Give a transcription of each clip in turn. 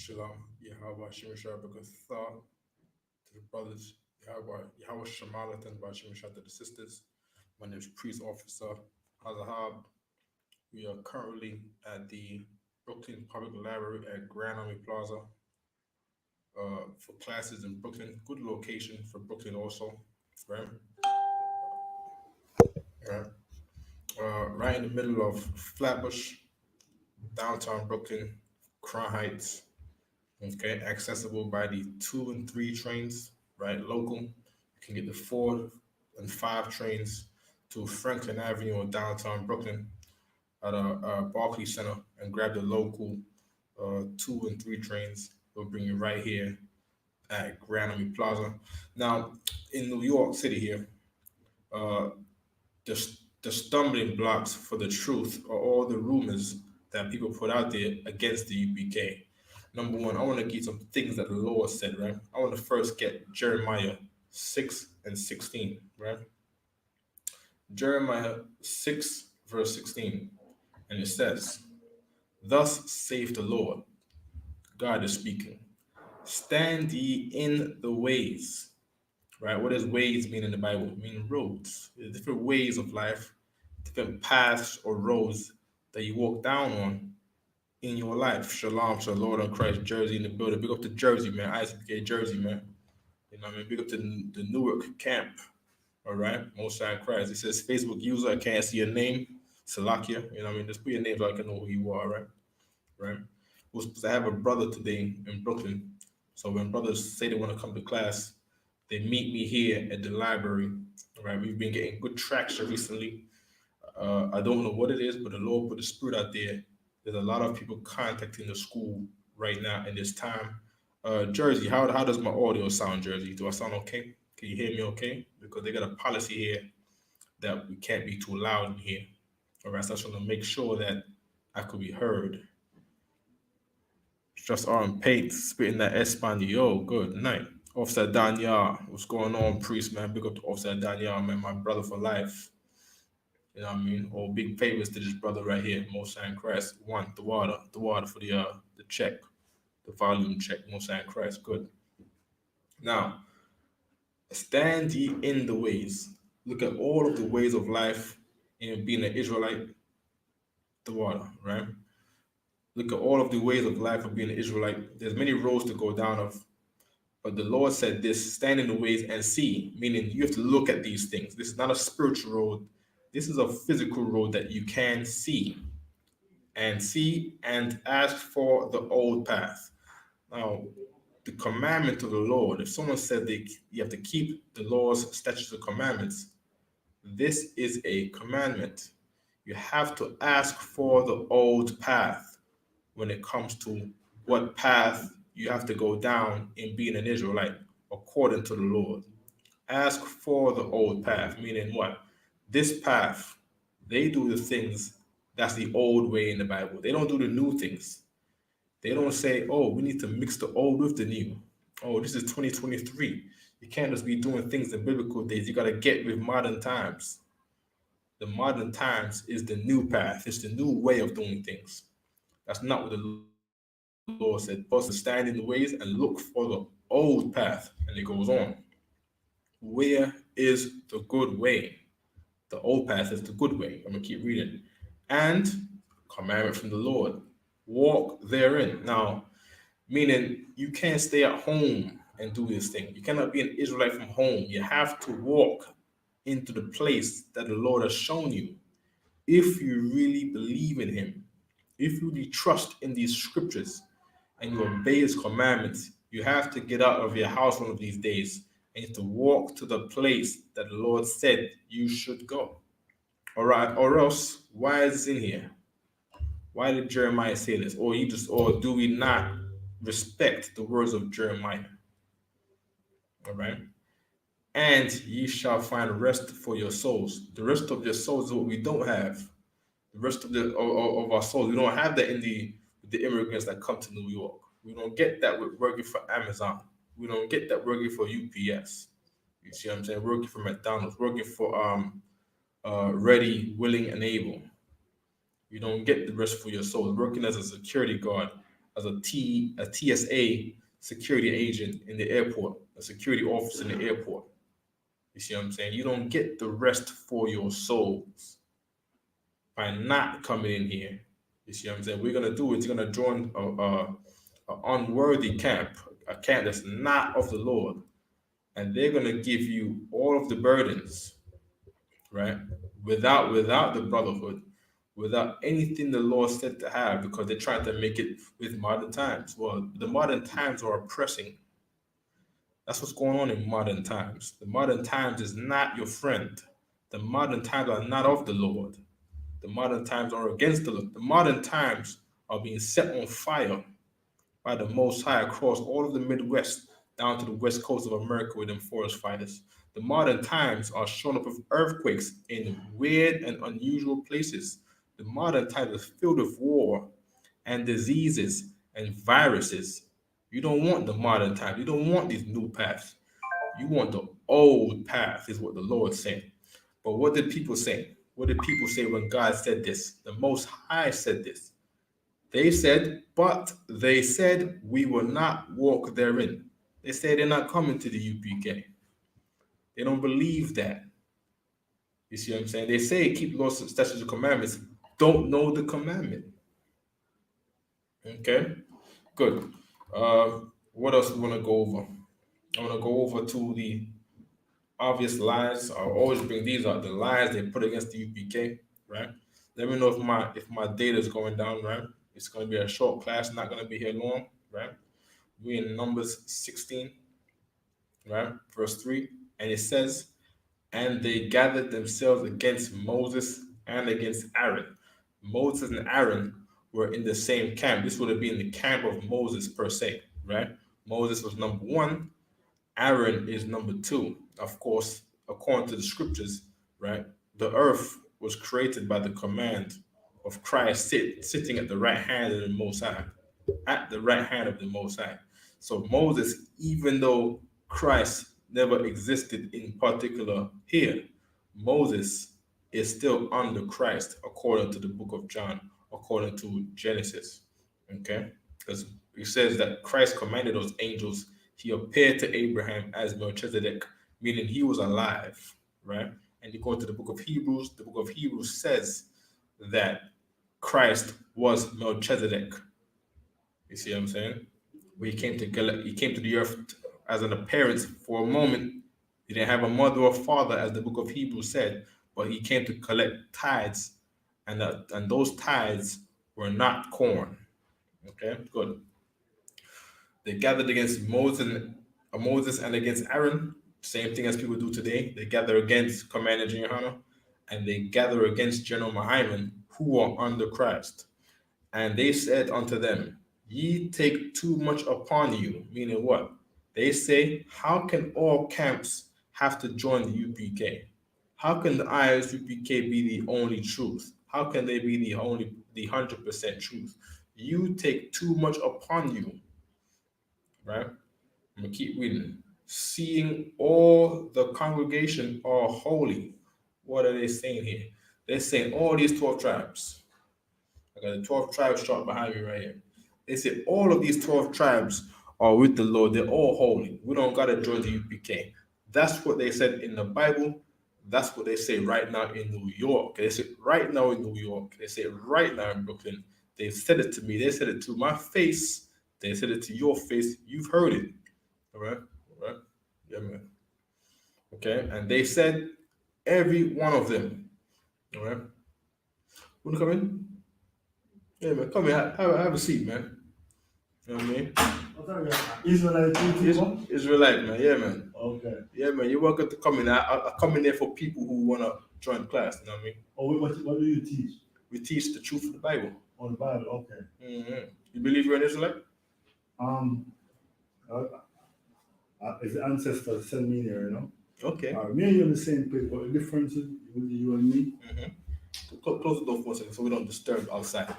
Shalom, Yahweh Shemeshah B'Gathah to the brothers, Yahweh Shemalatan B'Shemeshah to the sisters. My name is Priest Officer Hazahab. We are currently at the Brooklyn Public Library at Grand Army Plaza for classes in Brooklyn. Good location for Brooklyn also, right? Right, right in the middle of Flatbush, downtown Brooklyn, Crown Heights. Okay, accessible by the 2 and 3 trains, right? Local. You can get the 4 and 5 trains to Franklin Avenue or downtown Brooklyn at a Barclays Center and grab the local 2 and 3 trains. They'll bring you right here at Grand Army Plaza. Now, in New York City here, uh, the stumbling blocks for the truth are all the rumors that people put out there against the UPK. Number one, I want to get some things that the Lord said, right? I want to first get Jeremiah 6 and 16, right? Jeremiah 6, verse 16. And it says, "Thus saith the Lord," God is speaking, "stand ye in the ways." Right? What does ways mean in the Bible? It means roads. There's different ways of life, different paths or roads that you walk down on in your life. Shalom to the Lord on Christ, Jersey in the building. Big up to Jersey, man. ISUPK Jersey, man. You know what I mean? Big up to the Newark camp. All right. Most High Christ. It says Facebook user, I can't see your name. Salakia. You know what I mean? Just put your name so I can know who you are, right? Right. We're supposed to have a brother today in Brooklyn. So when brothers say they want to come to class, they meet me here at the library. All right. We've been getting good traction recently. I don't know what it is, but the Lord put the spirit out there. There's a lot of people contacting the school right now in this time. Jersey, how does my audio sound, Jersey? Do I sound okay? Can you hear me okay? Because they got a policy here that we can't be too loud in here. All right, so I just want to make sure that I could be heard. Just on paint, spitting that Espanol. Good night. Officer Daniel, what's going on, priest, man? Big up to Officer Daniel, man, my brother for life. You know what I mean? All big favors to this brother right here, Most High in Christ. One, the water for the check, the volume check, Most High in Christ. Good. Now, stand ye in the ways. Look at all of the ways of life in being an Israelite, the water, right? Look at all of the ways of life of being an Israelite. There's many roads to go down of, but the Lord said this, stand in the ways and see, meaning you have to look at these things. This is not a spiritual road. This is a physical road that you can see and ask for the old path. Now, the commandment of the Lord, if someone said you have to keep the laws, statutes, and commandments, this is a commandment. You have to ask for the old path when it comes to what path you have to go down in being an Israelite according to the Lord. Ask for the old path, meaning what? This path, they do the things that's the old way in the Bible. They don't do the new things. They don't say, oh, we need to mix the old with the new. Oh, this is 2023. You can't just be doing things in biblical days. You got to get with modern times. The modern times is the new path. It's the new way of doing things. That's not what the Lord said. Supposed to stand in the ways and look for the old path. And it goes on. Where is the good way? The old path is the good way. I'm going to keep reading. And commandment from the Lord. Walk therein. Now, meaning you can't stay at home and do this thing. You cannot be an Israelite from home. You have to walk into the place that the Lord has shown you. If you really believe in Him, if you really trust in these scriptures and you obey His commandments, you have to get out of your house one of these days and you have to walk to the place that the Lord said you should go. All right, or else, why is this in here? Why did Jeremiah say this? Or do we not respect the words of Jeremiah? All right. And ye shall find rest for your souls. The rest of your souls is what we don't have. The rest of our souls, we don't have that in the immigrants that come to New York. We don't get that with working for Amazon. We don't get that working for UPS. You see what I'm saying? Working for McDonald's, working for Ready, Willing, and Able. You don't get the rest for your soul. Working as a security guard as a TSA security agent in the airport, a security officer in the airport. You see what I'm saying? You don't get the rest for your souls by not coming in here. You see what I'm saying? We're gonna do is you're gonna join a unworthy camp, a camp that's not of the Lord, and they're gonna give you all of the burdens, right? Without the brotherhood, without anything the Lord said to have, because they're trying to make it with modern times. Well, the modern times are oppressing. That's what's going on in modern times. The modern times is not your friend. The modern times are not of the Lord. The modern times are against the Lord. The modern times are being set on fire by the Most High across all of the Midwest down to the west coast of America with them forest fires. The modern times are showing up with earthquakes in weird and unusual places. The modern times is filled with war and diseases and viruses. You don't want the modern times. You don't want these new paths. You want the old path, is what the Lord said. But what did people say? What did people say when God said this? The Most High said this. They said, but they said, we will not walk therein. They say they're not coming to the UPK. They don't believe that. You see what I'm saying? They say keep laws, statutes, and commandments, don't know the commandment. Okay, good. What else we want to go over? I want to go over to the obvious lies. I always bring these up, the lies they put against the UPK, right? Let me know if my data is going down, right? It's going to be a short class, not going to be here long, right? We're in Numbers 16, right? Verse 3. And it says, and they gathered themselves against Moses and against Aaron. Moses and Aaron were in the same camp. This would have been the camp of Moses per se, right? Moses was number one, Aaron is number two. Of course, according to the scriptures, right? The earth was created by the command of Christ sitting at the right hand of the Most High, at the right hand of the Most High. So Moses, even though Christ never existed in particular here, Moses is still under Christ according to the book of John, according to Genesis. Okay? Because it says that Christ commanded those angels, he appeared to Abraham as Melchizedek, meaning he was alive, right? And you go to the book of Hebrews says that Christ was Melchizedek. You see what I'm saying? Where he came to the earth as an appearance for a moment. He didn't have a mother or father, as the book of Hebrews said, but he came to collect tithes, and those tithes were not corn. Okay, good. They gathered against Moses and against Aaron. Same thing as people do today. They gather against Commander Jehoiada, and they gather against General Mahiman, who are under Christ. And they said unto them, ye take too much upon you. Meaning what? They say, how can all camps have to join the UPK? How can the ISUPK be the only truth? How can they be the 100% truth? You take too much upon you, right? I'm gonna keep reading. Seeing all the congregation are holy. What are they saying here? They're saying all these 12 tribes. I got the 12 tribes chart behind me right here. They say all of these 12 tribes are with the Lord. They're all holy. We don't got to join the UPK. That's what they said in the Bible. That's what they say right now in New York. They say right now in New York. They say right now in Brooklyn. They said it to me. They said it to my face. They said it to your face. You've heard it. All right? All right? Yeah, man. Okay? And they said every one of them. All right? Want to come in? Yeah, man, come here. Have a seat, man. You know what I mean? Israelite, man. Yeah, man. Okay. Yeah, man. You're welcome to come in. I come in there for people who want to join the class. You know what I mean? Oh, what do you teach? We teach the truth of the Bible. Oh, the Bible. Okay. Mm-hmm. You believe you're an Israelite? It's the ancestors send me here, you know. Okay. Me and you on the same page, but the difference with you and me. Mm-hmm. Close the door for a second so we don't disturb outside.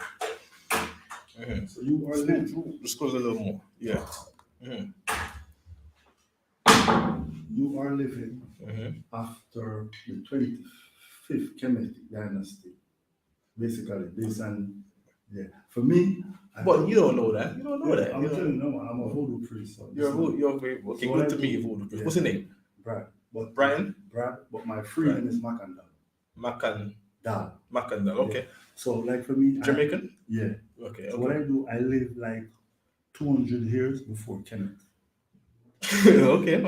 Mm-hmm. So you are living. Just close a little more. Yeah. Mm-hmm. You are living after the 25th Kemetic dynasty, basically based on Yeah. For me, But you don't know that. You don't know that. I'm You know. telling you, no, man, I'm a voodoo priest. So You're okay. So Good I to do- meet you, Voodoo Priest. yeah. What's your name? Brad. But Brian but my free name is Makandal. Macandal. Dal. Okay. So like for me, Jamaican. yeah. Okay. So what I Okay. do, I live like 200 years before Kenneth. Okay.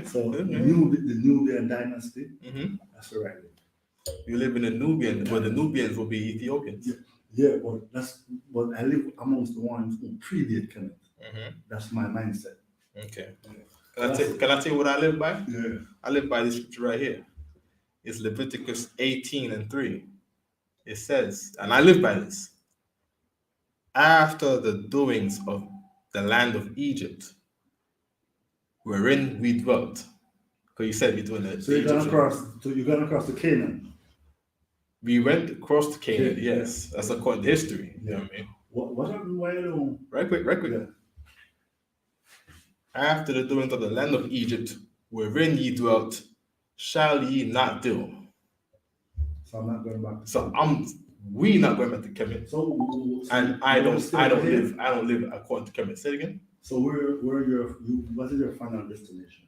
So Okay. the Nubian dynasty, Mhm. that's where I live. You live in the Nubian, where the Nubians will be Ethiopians. Yeah, but I live amongst the ones who predate Kenneth. Mhm. That's my mindset. Okay. Yeah. Can I tell you what I live by? Yeah. I live by this scripture right here. It's Leviticus 18:3. It says, and I live by this. After the doings of the land of Egypt, wherein we dwelt. Because you said we doing the So you're gonna Egyptian. cross to Canaan. We went across to Canaan, Okay, yeah. yes. That's according to history. You know what I mean? What happened while you Right quick. Yeah. After the doings of the land of Egypt, wherein ye dwelt, shall ye not do. So I'm not going back. So we not going back to Kemet. So And I don't live according to Kemet. Say it again. So what is your final destination?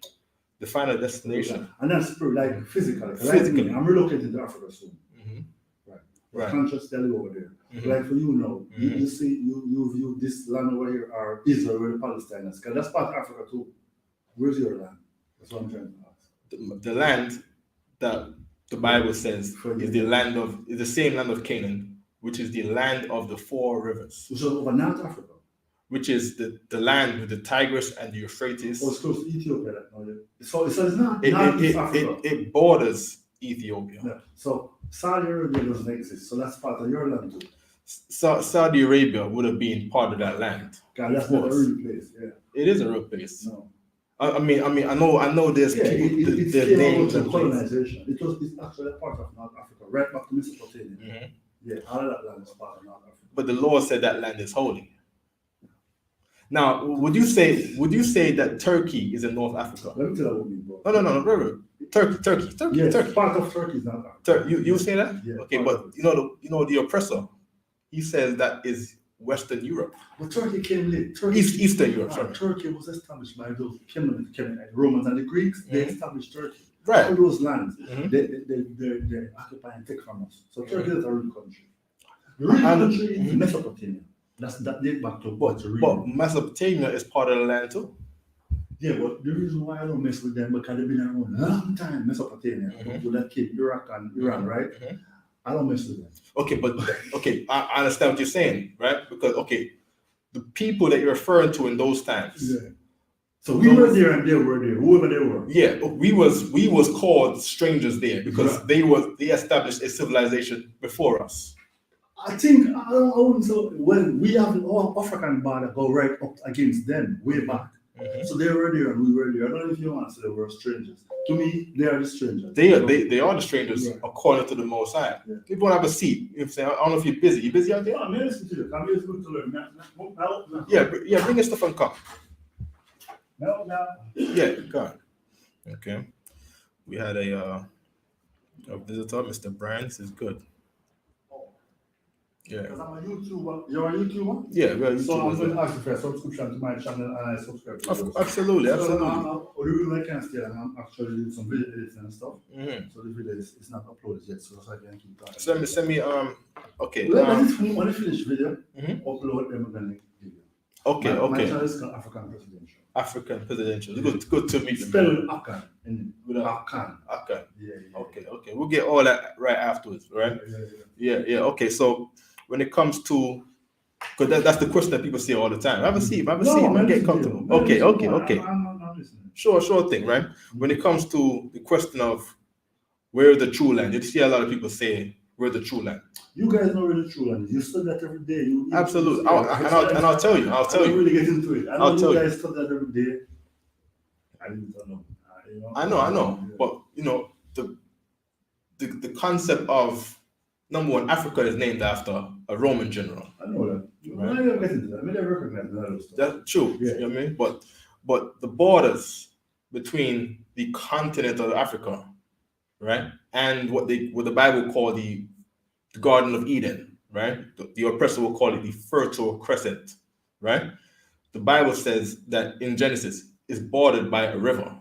The final destination. And that's like physically. Physically. Like me, I'm relocating to Africa soon. Mhm. Right. Right. Consciously over there. Mhm. Like for you now, Mhm. you see, you view this land over here or Israel or Palestine, because that's part of Africa too. Where's your land? That's what I'm trying to ask. The land that the Bible says is the same land of Canaan, which is the land of the four rivers, So over North Africa. which is the land with the Tigris and the Euphrates. Oh, it's close to Ethiopia. So it's not It, Africa. it borders Ethiopia. Yeah. So Saudi Arabia doesn't exist. So that's part of your land too. Saudi Arabia would have been part of that land. God, that's not a real place. Yeah. It is a real place. No. I mean, I know there's Yeah, people, it their came names out and of places. colonization. It's actually a part of North Africa, right back to Mesopotamia. Mhm. Yeah, all of that land is part of North Africa. But the Lord said that land is holy. Now, would you say that Turkey is in North Africa? Let me tell you what we bro. No. Turkey. Yes, Turkey. part of Turkey is North Africa. You say that? Yeah, Okay, part but of you know the oppressor. He says that is Western Europe. But Turkey came late. Eastern Europe. Sorry. Turkey was established by those the Romans and the Greeks. They Mhm. established Turkey. Right. All those lands, Mhm. they occupy and take from us. So Turkey is a real country. The real And- country is Mhm. Mesopotamia. That dates back to But Mesopotamia is part of the land too. yeah, but the reason why I don't mess with them because they've been around a long time, Mesopotamia, Mhm. with that kid, Iraq and Iran, right? Mhm. I don't mess with them. Okay, I understand what you're saying, right? Because the people that you're referring to in those times. Yeah. So we were there and they were there, whoever they were. Yeah, we was called strangers there because Right. they established a civilization before us. I think I wouldn't say when we have our African border go right up against them way back. Mhm. So they were there and we were there. I don't know if you want to say they were strangers. To me, they are the strangers. They are the strangers Right. according to the Most High. Yeah. People want to have a seat. You know what I'm saying? I don't know if you're busy. You busy out there? Yeah, man, listen to you. Come here, it's good to learn. No. Yeah, bring your stuff and come. No. Yeah, go on. Okay. We had a visitor, Mr. Brian. This is good. Yeah. Because I'm a YouTuber. You're a YouTuber? Yeah, well, So I'm YouTubers, going yeah. to ask you for a subscription to my channel and I subscribe to yours. Absolutely. The reason I can't stay and I'm actually doing some video editing and stuff. Mhm. So the video is not uploaded yet, so I can keep that. Send me okay. When I finish video, Mhm. upload them again. Okay. My channel is called African Presidential. African presidential. Good to meet you. Spell man. Akan in With a- Akan. Okay. Yeah. Okay. We'll get all that right afterwards, right? Yeah. Okay. So when it comes to, because that's the question that people say all the time. Have a seat, man, get comfortable. Okay. I'm listening. Sure thing, right? When it comes to the question of where the true land, you see a lot of people say we're the true land. You guys know where the true land is. You study that every day. Absolutely. I'll tell you. I don't really get into it. I know I'll tell you you. guys study that every day. I really don't know. I know. But the concept of number one, Africa is named after a Roman general. I know that. Right. I never get into that. I never recognize that stuff. That's true. Yeah. You know what I mean? But the borders between the continent of Africa, right, and what the Bible call the Garden of Eden, right? The oppressor will call it the Fertile Crescent, right? The Bible says that in Genesis is bordered by a river,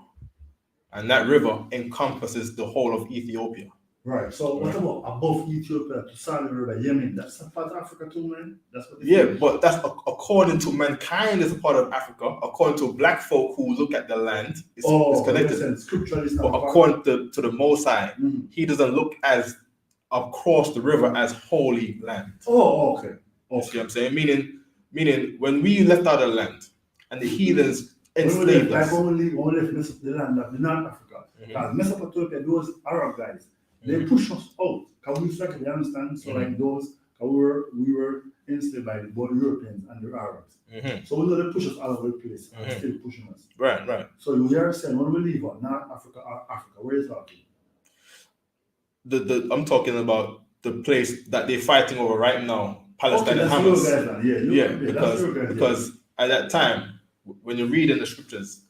and that river encompasses the whole of Ethiopia. Right. So what about above Ethiopia to Saudi Arabia, Yemen? That's a part of Africa too, man. That's what. Yeah, but that's according to mankind is a part of Africa. According to black folk who look at the land, it's connected. Scripturally, it's but not according to the Most High, Mhm. he doesn't look as across the river as holy land. Oh, okay. You see what I'm saying? Meaning when we left out of the land and the heathens enslaved us. When we left the land of North Africa, because Mesopotamia, those Arab guys, they pushed us out. Because we started, you understand? So like those, we were enslaved by both Europeans and the Arabs. So we know they push us all over the place and still pushing us. Right. So you are saying when we leave out North Africa or Africa, where are you talking? I'm talking about the place that they're fighting over right now, Palestine and Hamas. Because at that time, when you read in the scriptures,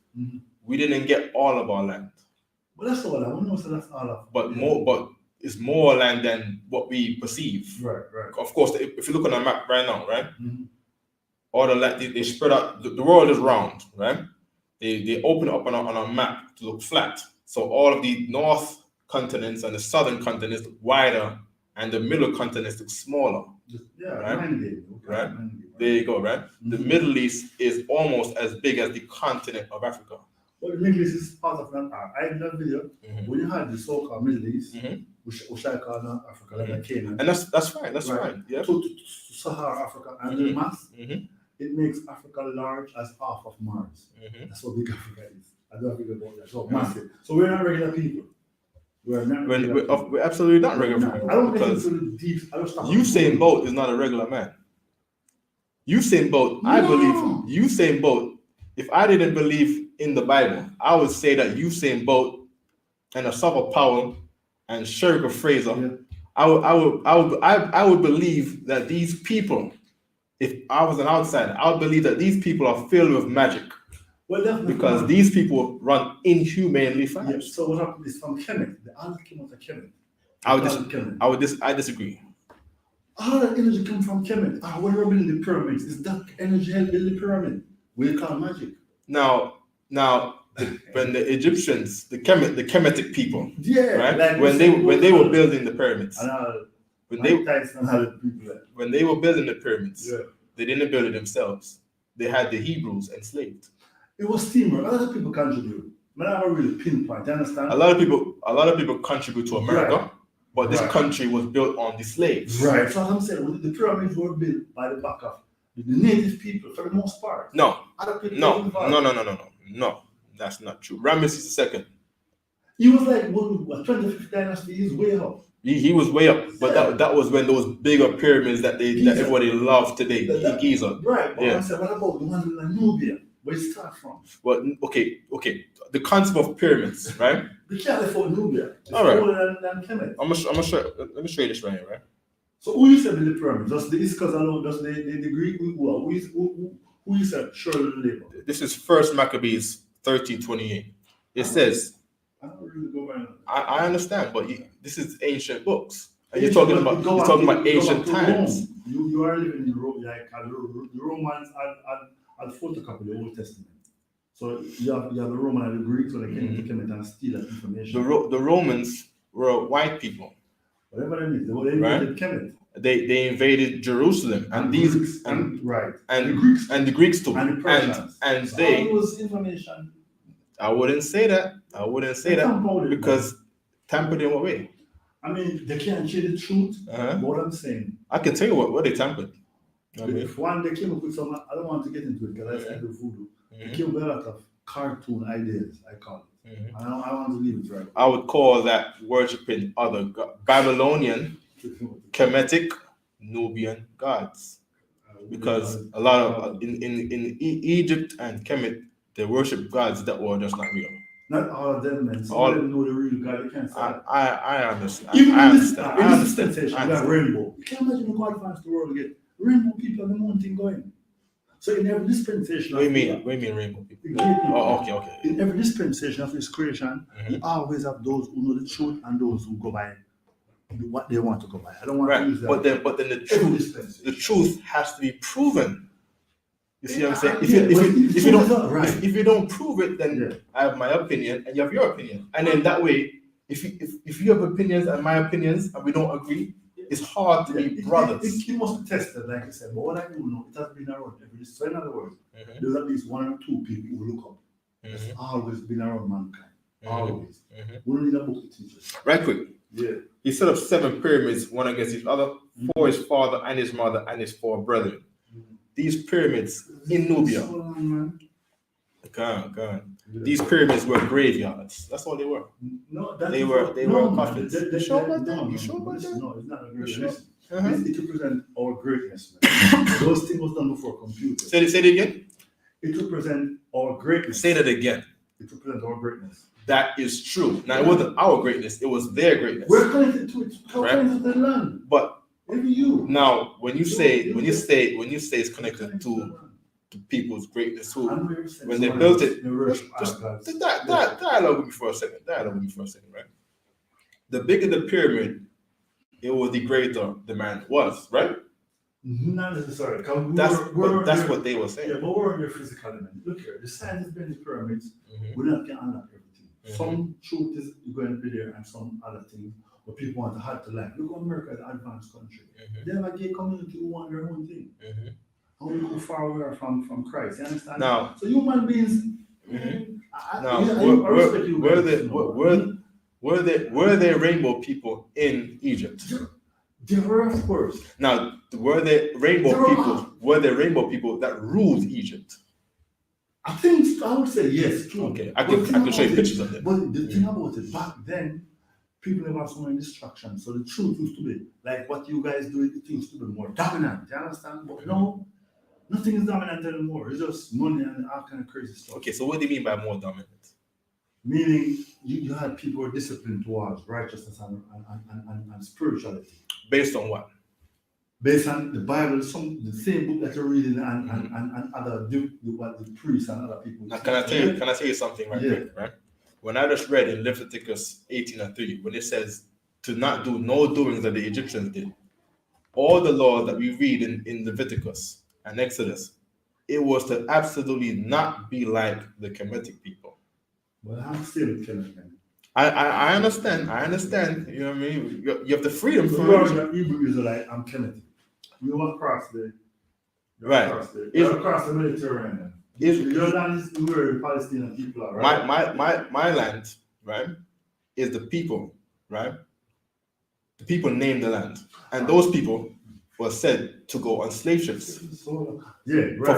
we didn't get all of our land. But that's all. I don't know. So that's all of. But it's more land than what we perceive. Right. Of course, if you look on a map right now, right, all the land they spread out. The world is round, right? They open it up on a map to look flat. So all of the north continents and the southern continents look wider, and the middle continents look smaller. Yeah, right. There you go, right? The Middle East is almost as big as the continent of Africa. Well, the Middle East is part of that. I have that video when you had the so-called Middle East, which I call North Africa, like Canaan. And that's fine. That's fine. Yeah. To Sahara Africa and the mass, it makes Africa large as half of Mars. That's how big Africa is. I don't think about that. So massive. So we're not regular people. We're absolutely not regular people. I don't get into the deep. Usain Bolt is not a regular man. Usain Bolt, I believe Usain Bolt. If I didn't believe in the Bible, I would say that Usain Bolt and Asafa Powell and Sherika Fraser, I would believe that these people, if I was an outsider, I would believe that these people are filled with magic. Well, because these people run inhumanely fast. Yeah, so what happened is from Kemet, the other came out of Kemet. I disagree. All that energy come from Kemet. When we're building the pyramids, is that energy help build the pyramid? We call magic. Now, when the Egyptians, the Kemetic people, right? Like when they were building the pyramids, when they were building the pyramids, they didn't build it themselves. They had the Hebrews enslaved. It was teamwork. A lot of people contribute. But I don't really pinpoint. You understand? A lot of people contribute to America, but this country was built on the slaves. Right. So I'm saying the pyramids were built by the back of the native people for the most part. No. That's not true. Ramesses II. He was like 25th dynasty. He's way up. He was way up, but that was when those bigger pyramids that everybody loves today. Giza. Right. But I said, what about the one in Nubia? Where it start from? Well, okay. The concept of pyramids, right? The California Nubia. All right. Older than Kemet. I'm gonna show. Let me show you this right here, right? So who you said in the pyramid? Just the Iscas alone? Just the Greek? Who you said? Surely the labor. This is First Maccabees 13:28. It says. I don't really go by. I understand, but this is ancient books, and you're talking about ancient times. You are living in Rome, like the Romans had photocopy the Old Testament. So you have the Roman and the Greeks, so they came and steal that information. The Romans were white people. Whatever that means, they invaded Kemet. They invaded Jerusalem, and the Greeks too, and the Persians. and so they. All those information. I wouldn't say that. Because tampered in what way? I mean, they can't share the truth. What I'm saying. I can tell you what they tampered. If one they came up with some, I don't want to get into it because I said the voodoo. They came with a lot of cartoon ideas, I call it. And I want to leave it right. I would call that worshiping other Babylonian, Kemetic, Nubian gods. Because a lot of in Egypt and Kemet, they worship gods that were just not real. Not all of them, man. Some of them know the real God. You can't say that. I understand. Even I in understand. this dispensation, we have rainbow. You can't imagine how advanced the world get. Rainbow people have the moon thing going. So in every dispensation, what do you mean rainbow people? Okay. In every dispensation of His creation, He always have those who know the truth and those who go by what they want to go by. I don't want to Right. use that. But then the truth has to be proven. You see what I'm saying? If you don't prove it, then I have my opinion and you have your opinion. And then that way, if you have opinions and my opinions and we don't agree, it's hard to be brothers. It must be tested, like I said. But what I do know, it has been around every day. So in other words, there's at least one or two people who look up. It's always been around mankind. Always. We don't need a book to teach us. Right quick. Yeah. He set up 7 pyramids, one against each other, for his father and his mother and his 4 brethren. These pyramids in Nubia. God. These pyramids were graveyards. That's all they were. No, they were coffins. You sure about that? You sure about that? No, it's not a graveyard. It represents our greatness, man. Those things was done before computers. Say it again. It represents our greatness. Say that again. It represents our greatness. That is true. Now, it wasn't our greatness, it was their greatness. We're connected to it. We're connected to the land. But maybe you. Now, when you say it's connected to people's greatness, who when they built it, just dialogue with me for a second. Right? The bigger the pyramid, it was the greater the man was, right? Not necessarily. That's what they were saying. Yeah, but we're on your physical element. Look here, the science behind the pyramids, we not can unlock everything. Some truth is going to be there, and some other things. But people want to hide to life. Look at America, an advanced country. They have a gay community who want their own thing. How we go far we are from Christ. You understand? Now, so human beings. Were there rainbow people in Egypt? There were, of course. Now, were there rainbow people that ruled Egypt? I would say yes, true. Okay, I can show you pictures of them. But the thing about it, back then, people never had so many distractions. So the truth used to be, like what you guys do, it used to be more dominant. You understand? But no, nothing is dominant anymore. It's just money and all kind of crazy stuff. Okay, so what do you mean by more dominant? Meaning, you had people who were disciplined towards righteousness and spirituality. Based on what? Based on the Bible, the same book that you're reading, and other what the priests and other people. Now, can I tell you something right quick, right? When I just read in Leviticus 18:3, when it says to not do no doings that the Egyptians did, all the laws that we read in Leviticus and Exodus, it was to absolutely not be like the Kemetic people. Well, I'm still Kemetic. I understand. You know what I mean? You have the freedom for it. You're Hebrew Israelite, I'm Kemetic. You walk across the Mediterranean. Your land is where the Palestinian people are, right? My land, right, is the people, right? The people named the land. And those people were said to go on slave ships for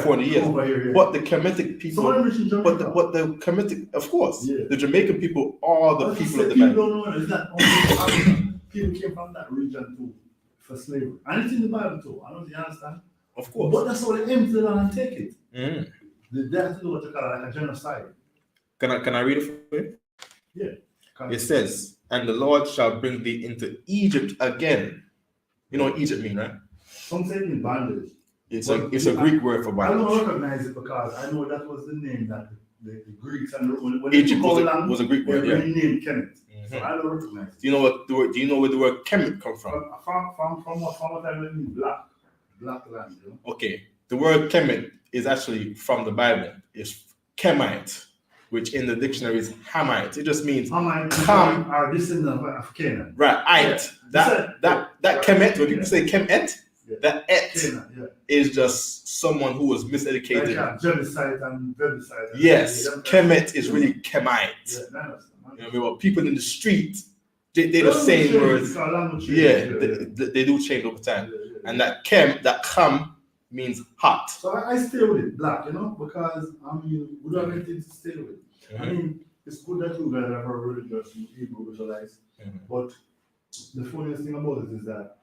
40 years. But the Kemetic people, but the Kemetic, of course, the Jamaican people are the people of the land. People don't know, it's not only people came from that region too for slavery. And it's in the Bible too. I don't think you understand. Of course. But that's how they empty the land and take it. They have to do what they call like a genocide. Can I read it for you? Yeah. It says, and the Lord shall bring thee into Egypt again. You know what Egypt mean, right? Some say it in bondage. It's a Greek word for bondage. I don't recognize it because I know that was the name that the Greeks and when Egypt was a Greek word. They named Kemet. So I don't recognize it. Do you know where the word Kemet come from? From what I mean, black land. You know? Okay, the word Kemet is actually from the Bible. It's Kemite, which in the dictionary is Hamite. It just means come. Our descendant of Canaan. Right. That Kemet, when people say Kemet, that is just someone who was miseducated. Like genocide and verbicide. Yes, Kemet is really Kemite. You know what I mean? Well, people in the street, they the same words. They do change over time. And that Kem means hot. So I stay with it, black, because we don't have anything to stay with. I mean, it's good that you guys are religious, Hebrew Israelites, but the funniest thing about it is that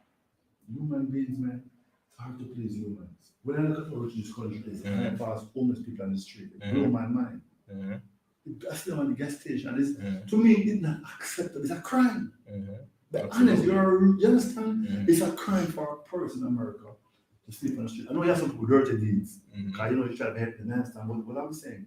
human beings, man, it's hard to please humans. When I look at how rich this country is, and I pass homeless people on the street, it blows my mind. I see them on the gas station. To me, it's not acceptable. It's a crime. But honest, you understand? It's a crime for a person in America to sleep on the street. I know you have some people dirty deeds, because you try to help them understand what I'm saying.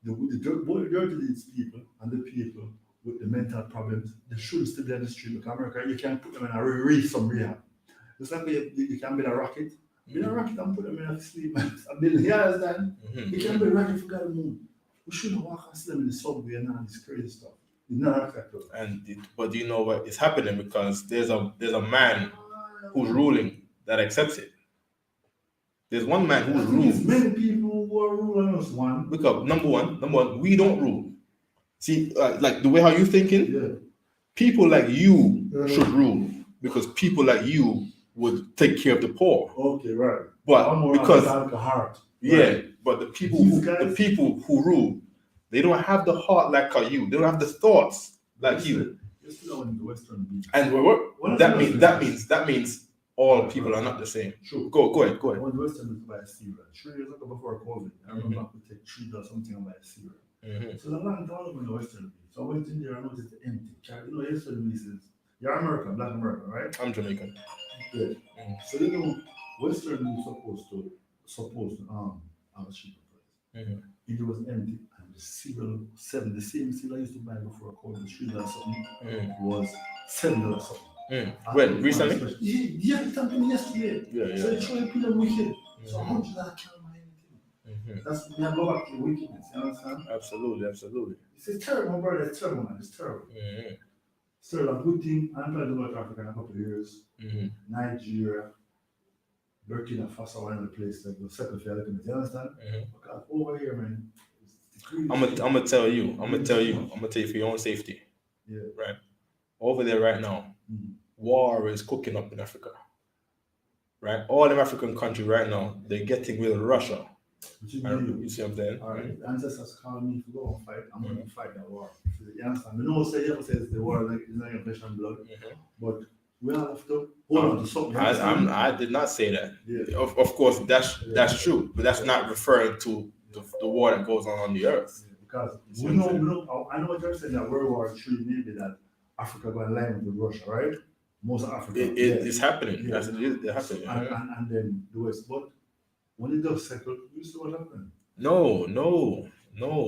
The dirty deeds people and the people with the mental problems, they should still be on the street. Because America, you can't put them in a reach some rehab. Just like you can build a rocket. Build a rocket and put them in a sleep. A building, you understand? You can build a rocket for God moon. We shouldn't walk and see them in the subway and all this crazy stuff. It's not acceptable. But do you know what is happening? Because there's a man who's ruling that accepts it. There's one man who rules. Many people who are ruling us one. Because number one, we don't rule. See, like the way how you thinking, people like you should rule because people like you would take care of the poor. Okay, right. But because heart. But the people who rule, they don't have the heart like you. They don't have the thoughts like you. And that means all people are not the same. Sure. Go ahead. I went to Western to buy a cereal. 3 years ago before COVID, I remember I could take $3 something and buy a cereal. So the land all over in the Western. So I went in there and noticed it empty. You know, Western is you're American, Black American, right? I'm Jamaican. Yeah. So you know, Western is supposed to have a cheaper price. It was empty, and the cereal the same cereal I used to buy before COVID, $3 something was $7 something. When recently? Yeah, it happened yesterday. Yeah. So it's trying to put them wicked. So how do that can't buy anything? That's me. I go back to wickedness. You understand? Absolutely. It's terrible, brother. It's terrible, man. It's terrible. So a good thing. I'm going to go to Africa in a couple of years. Nigeria, Burkina Faso, one of the places like the second fair. You understand? Because over here, man. I'm gonna tell you for your own safety. Yeah. Right. Over there right now, war is cooking up in Africa. Right? All them African countries right now, they're getting rid of Russia. You see what I'm saying? All right. The ancestors call me to go and fight. I'm going to fight that war. You understand? We know says the war is not your flesh and blood, but we all have to hold on to something. I did not say that. Yeah. Of course, that's true, but that's not referring to the war that goes on the earth. Yeah, because I know what you're saying, that World War III maybe that Africa going to line with Russia, right? Most of Africa. It's happening. Yeah. It's happening. And then the West. But when it does settle, you see what happens? No.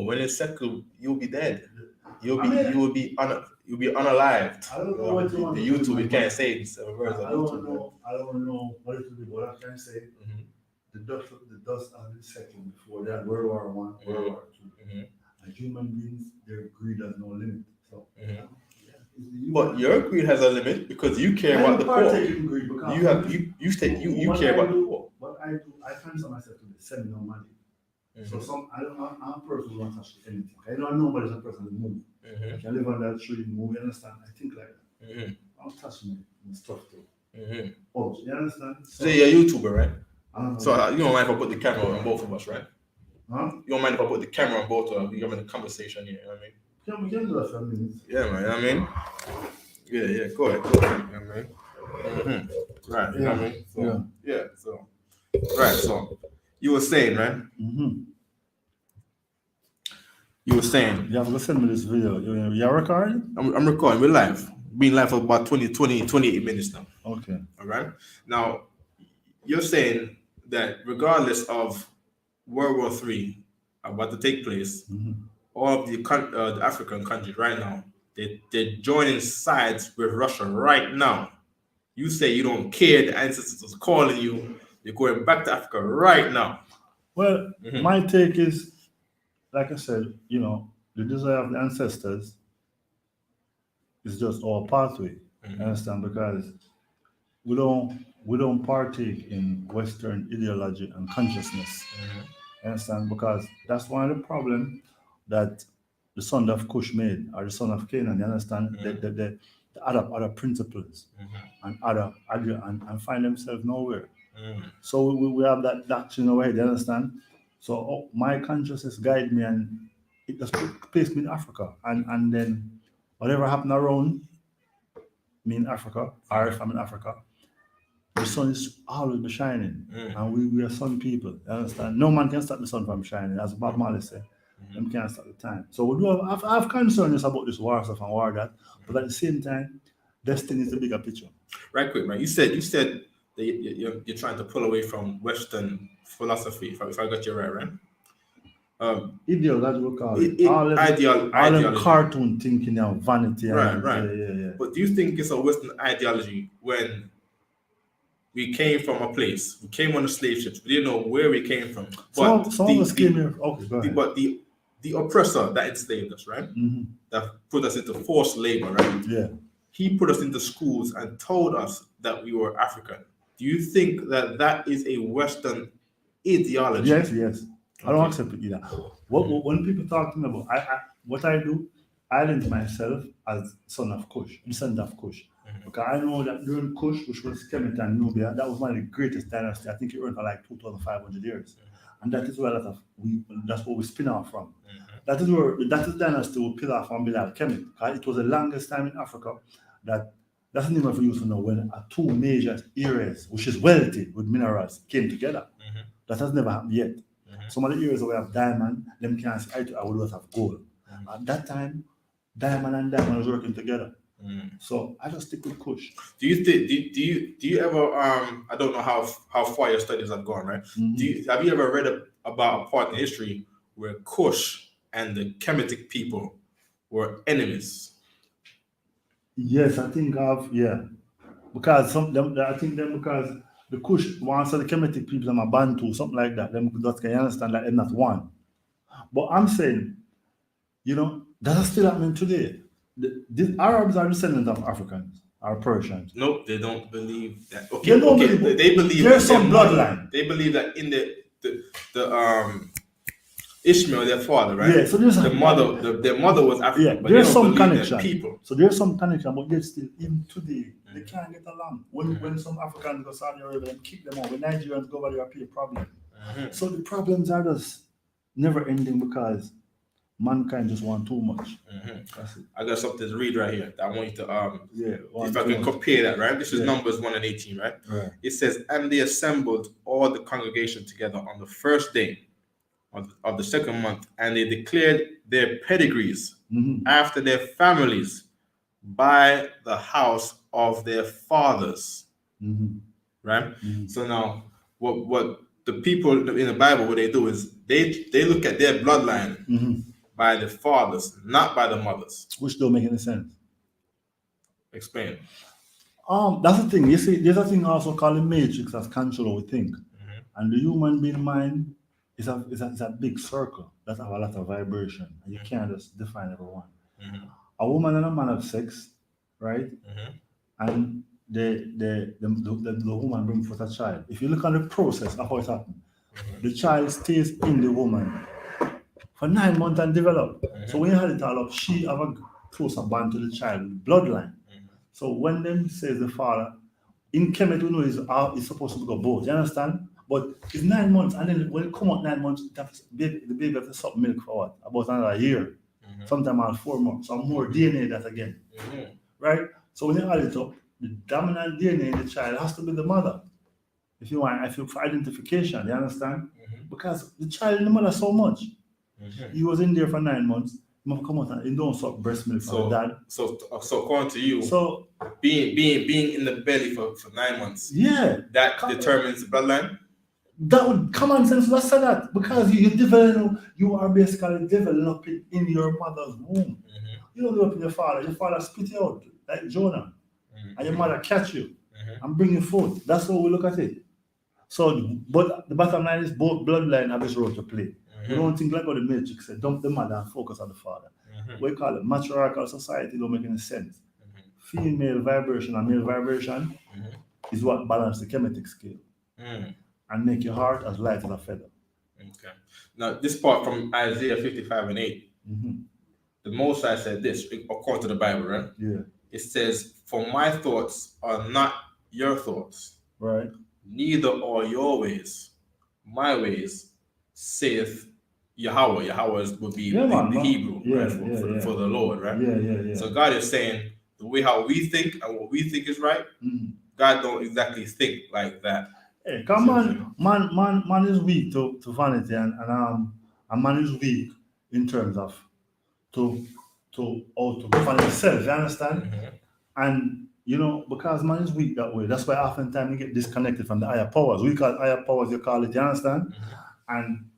When it's settled, you'll be dead. You'll be unalived. I don't know what you want. The YouTube, you can't say these words. I don't know what it will be. What I can say, the dust has been settled before that. World War I, World War II. And human beings, their greed has no limit. So. But your greed has a limit because you care about the poor. You care about the poor. What I do, I transfer myself to the send no money. So I'm a person who won't touch anything. I know nobody's a person who move. I can live on that street, move, you understand? I think like that. I'm touching my stuff too. Oh, you understand? So you're a YouTuber, right? So you don't mind if I put the camera on both of us, right? Huh? You don't mind if I put the camera on both of us? You're having a conversation here, you know what I mean? Yeah, we can do that for a minute. Yeah, man, you know what I mean? Yeah, go ahead, you know what I mean? Right, you know what I mean? So, right, so you were saying, right? You were saying. You have to send me this video. You're recording? I'm recording. We're live. Been live for about 28 minutes now. Okay. All right. Now, you're saying that regardless of World War III about to take place, all of the African countries right now, they're joining sides with Russia right now. You say you don't care. The ancestors are calling you. You're going back to Africa right now. Well, my take is, like I said, the desire of the ancestors is just our pathway. You understand? Because we don't partake in Western ideology and consciousness. You understand? Because that's one of the problems that the son of Cush made, or the son of Canaan. You understand? They adopt other principles and find themselves nowhere. So we have that doctrine away. You understand? So my consciousness guide me, and it just placed me in Africa. And then whatever happened around me in Africa, or if I'm in Africa, the sun is always be shining. And we are sun people. You understand? No man can stop the sun from shining, as Bob Marley said. Them can't stop the time. So we do have concerns about this war stuff and war that, but at the same time, destiny is the bigger picture. Right, quick, man. You said that you're trying to pull away from Western philosophy. If I got you right? Ideology, we call it. It- All them ideology. cartoon thinking and vanity. Right, right. Yeah. But do you think it's a Western ideology when we came from a place, we came on the slave ships, we didn't know where we came from, but Some of us came here. Okay, go ahead. but the oppressor that enslaved us, right? That put us into forced labor, right? Yeah. He put us into schools and told us that we were African. Do you think that that is a Western ideology? Yes. I don't accept it either. When people talk to me about what I do, I identify myself as son of Kush, descendant of Kush. Because I know that during Kush, which was Kemet and Nubia, that was one of the greatest dynasty. I think it ran for like 2,500 years. And that is where that's where we spin off from. That is the dynasty will peel off from Bilal Kemet. Because it was the longest time in Africa that's the name of use to know when two major areas, which is wealthy with minerals, came together. That has never happened yet. Some of the areas where we have diamond, them can't see eye to eye with have gold. At that time, diamond and diamond was working together. So I just stick with Kush. Do you ever I don't know how far your studies have gone, right? Have you ever read about a part in history where Kush and the Kemetic people were enemies? Yes, I think because because the Kush wants the Kemetic people them a Bantu, something like that. Them just can understand that they're not one. But I'm saying, that's still happening today. The Arabs are descendants of Africans or Persians. No, they don't believe that. They believe there's that some bloodline. They believe that in the Ishmael, their father, right? Yeah, so there's their mother was African. Yeah, but there's they don't some believe connection. that people. So there's some connection, but yet still, even today, they can't get along. When some Africans go Saudi Arabia and kick them out, when Nigerians go over there, be a problem. So the problems are just never ending because mankind just want too much. I got something to read right here. I want you to if I can much. compare that, right? This is Numbers 1 and 18, right? It says, and they assembled all the congregation together on the first day of the second month, and they declared their pedigrees after their families by the house of their fathers. Right? So now what the people in the Bible, what they do is they look at their bloodline by the fathers, not by the mothers. Which don't make any sense. Explain. That's the thing. You see, there's a thing also called the matrix that's control what we think. And the human being mind is a big circle that have a lot of vibration. And you can't just define everyone. A woman and a man have sex, right? And the woman brings forth a child. If you look at the process of how it happened, the child stays in the woman for 9 months and develop. So when you had it all up, she have a closer bond to the child, bloodline. So when them says the father, in Kemet we know it's supposed to go both, you understand? But it's 9 months, and then when it come out 9 months, the baby has to suck milk for what? About another year. Sometimes around 4 months. So more DNA that again. Right? So when you add it up, the dominant DNA in the child has to be the mother. If you for identification, you understand? Because the child in the mother so much. He was in there for 9 months. He must come out and he don't suck breast milk from the dad. So according to you, being in the belly for 9 months, that determines the bloodline. That would common sense. Let's say that because you are basically developing in your mother's womb. You don't develop in your father. Your father spit you out like Jonah, and your mother catch you and bring you forth. That's how we look at it. So, but the bottom line is both bloodline have this role to play. We don't think like how the Matrix said, dump the mother and focus on the father. What you call it, matriarchal society don't make any sense. Female vibration and male vibration is what balance the Kemetic scale and make your heart as light as a feather. Okay. Now, this part from Isaiah 55 and 8, the Most High said this, according to the Bible, right? Yeah. It says, for my thoughts are not your thoughts. Right. Neither are your ways my ways, saith Yahweh. Yahweh would be the Hebrew, right? For the Lord, right? Yeah. So God is saying the way how we think and what we think is right, God don't exactly think like that. Hey, come on, man is weak to vanity and man is weak in terms of to find himself, you understand? And because man is weak that way, that's why oftentimes we get disconnected from the higher powers. We call it higher powers, you call it, you understand? And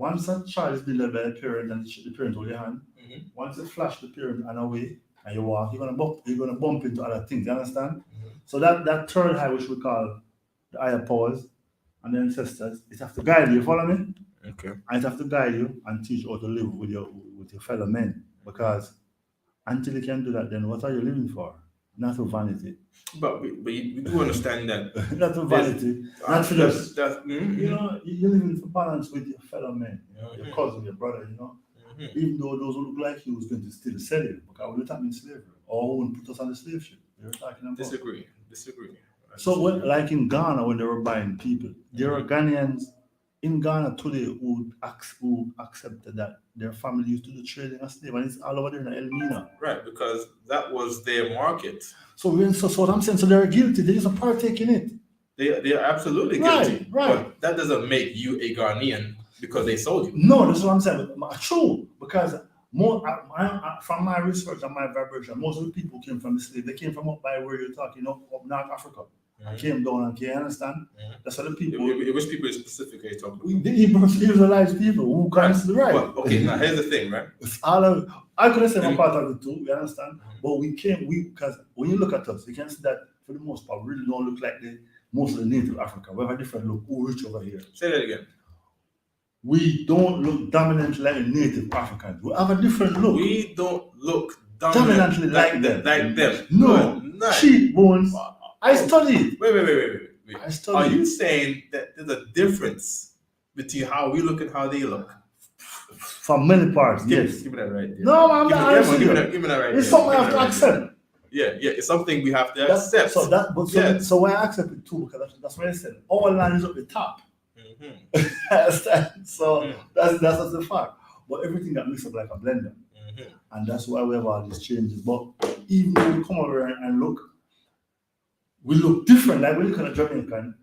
once a child is delivered by the parent and the parent hold your hand, Mhm. once you flash the parent and away and you walk, you're gonna bump into other things. You understand? Mhm. So that third eye, which we call the higher powers and the ancestors, it have to guide you. You follow me? Okay. And it have to guide you and teach you how to live with your fellow men. Because until you can do that, then what are you living for? Not for vanity. But we do understand that. Not for There's- vanity. Not for just That's you know, you're living for balance with your fellow men, you know, your Mhm. cousin, your brother, you know. Mhm. Even though those who look like you is going to still sell you, because we're talking slavery, or who would put us on the slave ship. We're talking about. Disagree. So when, like in Ghana, when they were buying people, there are Ghanaians in Ghana today who accepted that their family used to do trading as slave, and it's all over there in Elmina. Right, because that was their market. So so what I'm saying, so they're guilty. They just partake in it. They are absolutely Right, guilty. right. But that doesn't make you a Ghanaian because they sold you. No, that's what I'm saying. True, because from my research and my vibration, most of the people who came from the slave, they came from up by where you're talking, up North Africa. I came down and came, understand? That's what the people. Which people specifically talking about? The Israelite people who comes to the right. Well, okay, now here's the thing, right? It's all of, I couldn't say I'm part of it too, you understand? But because when you look at us, you can see that for the most part, we really don't look like most of the native Africa. We have a different look. Who rich over here? Say that again. We don't look dominantly like the native Africans. We have a different look. We don't look Dominantly like them. Like them. No. Good night. Cheekbones. I studied. Wait. I studied. Are you saying that there's a difference between how we look and how they look? From many parts, yes. Give me that right there. No, I'm not answering Give you. me that right It's there. something I have to accept. Yeah, it's something we have to accept. So why I accept it too, because that's what I said. Our land is up the top. Mm-hmm. Understand? So that's the fact. But everything got mixed up like a blender. Mm-hmm. And that's why we have all these changes. But even when we come over here and look, we look different. Like when you look at a Jamaican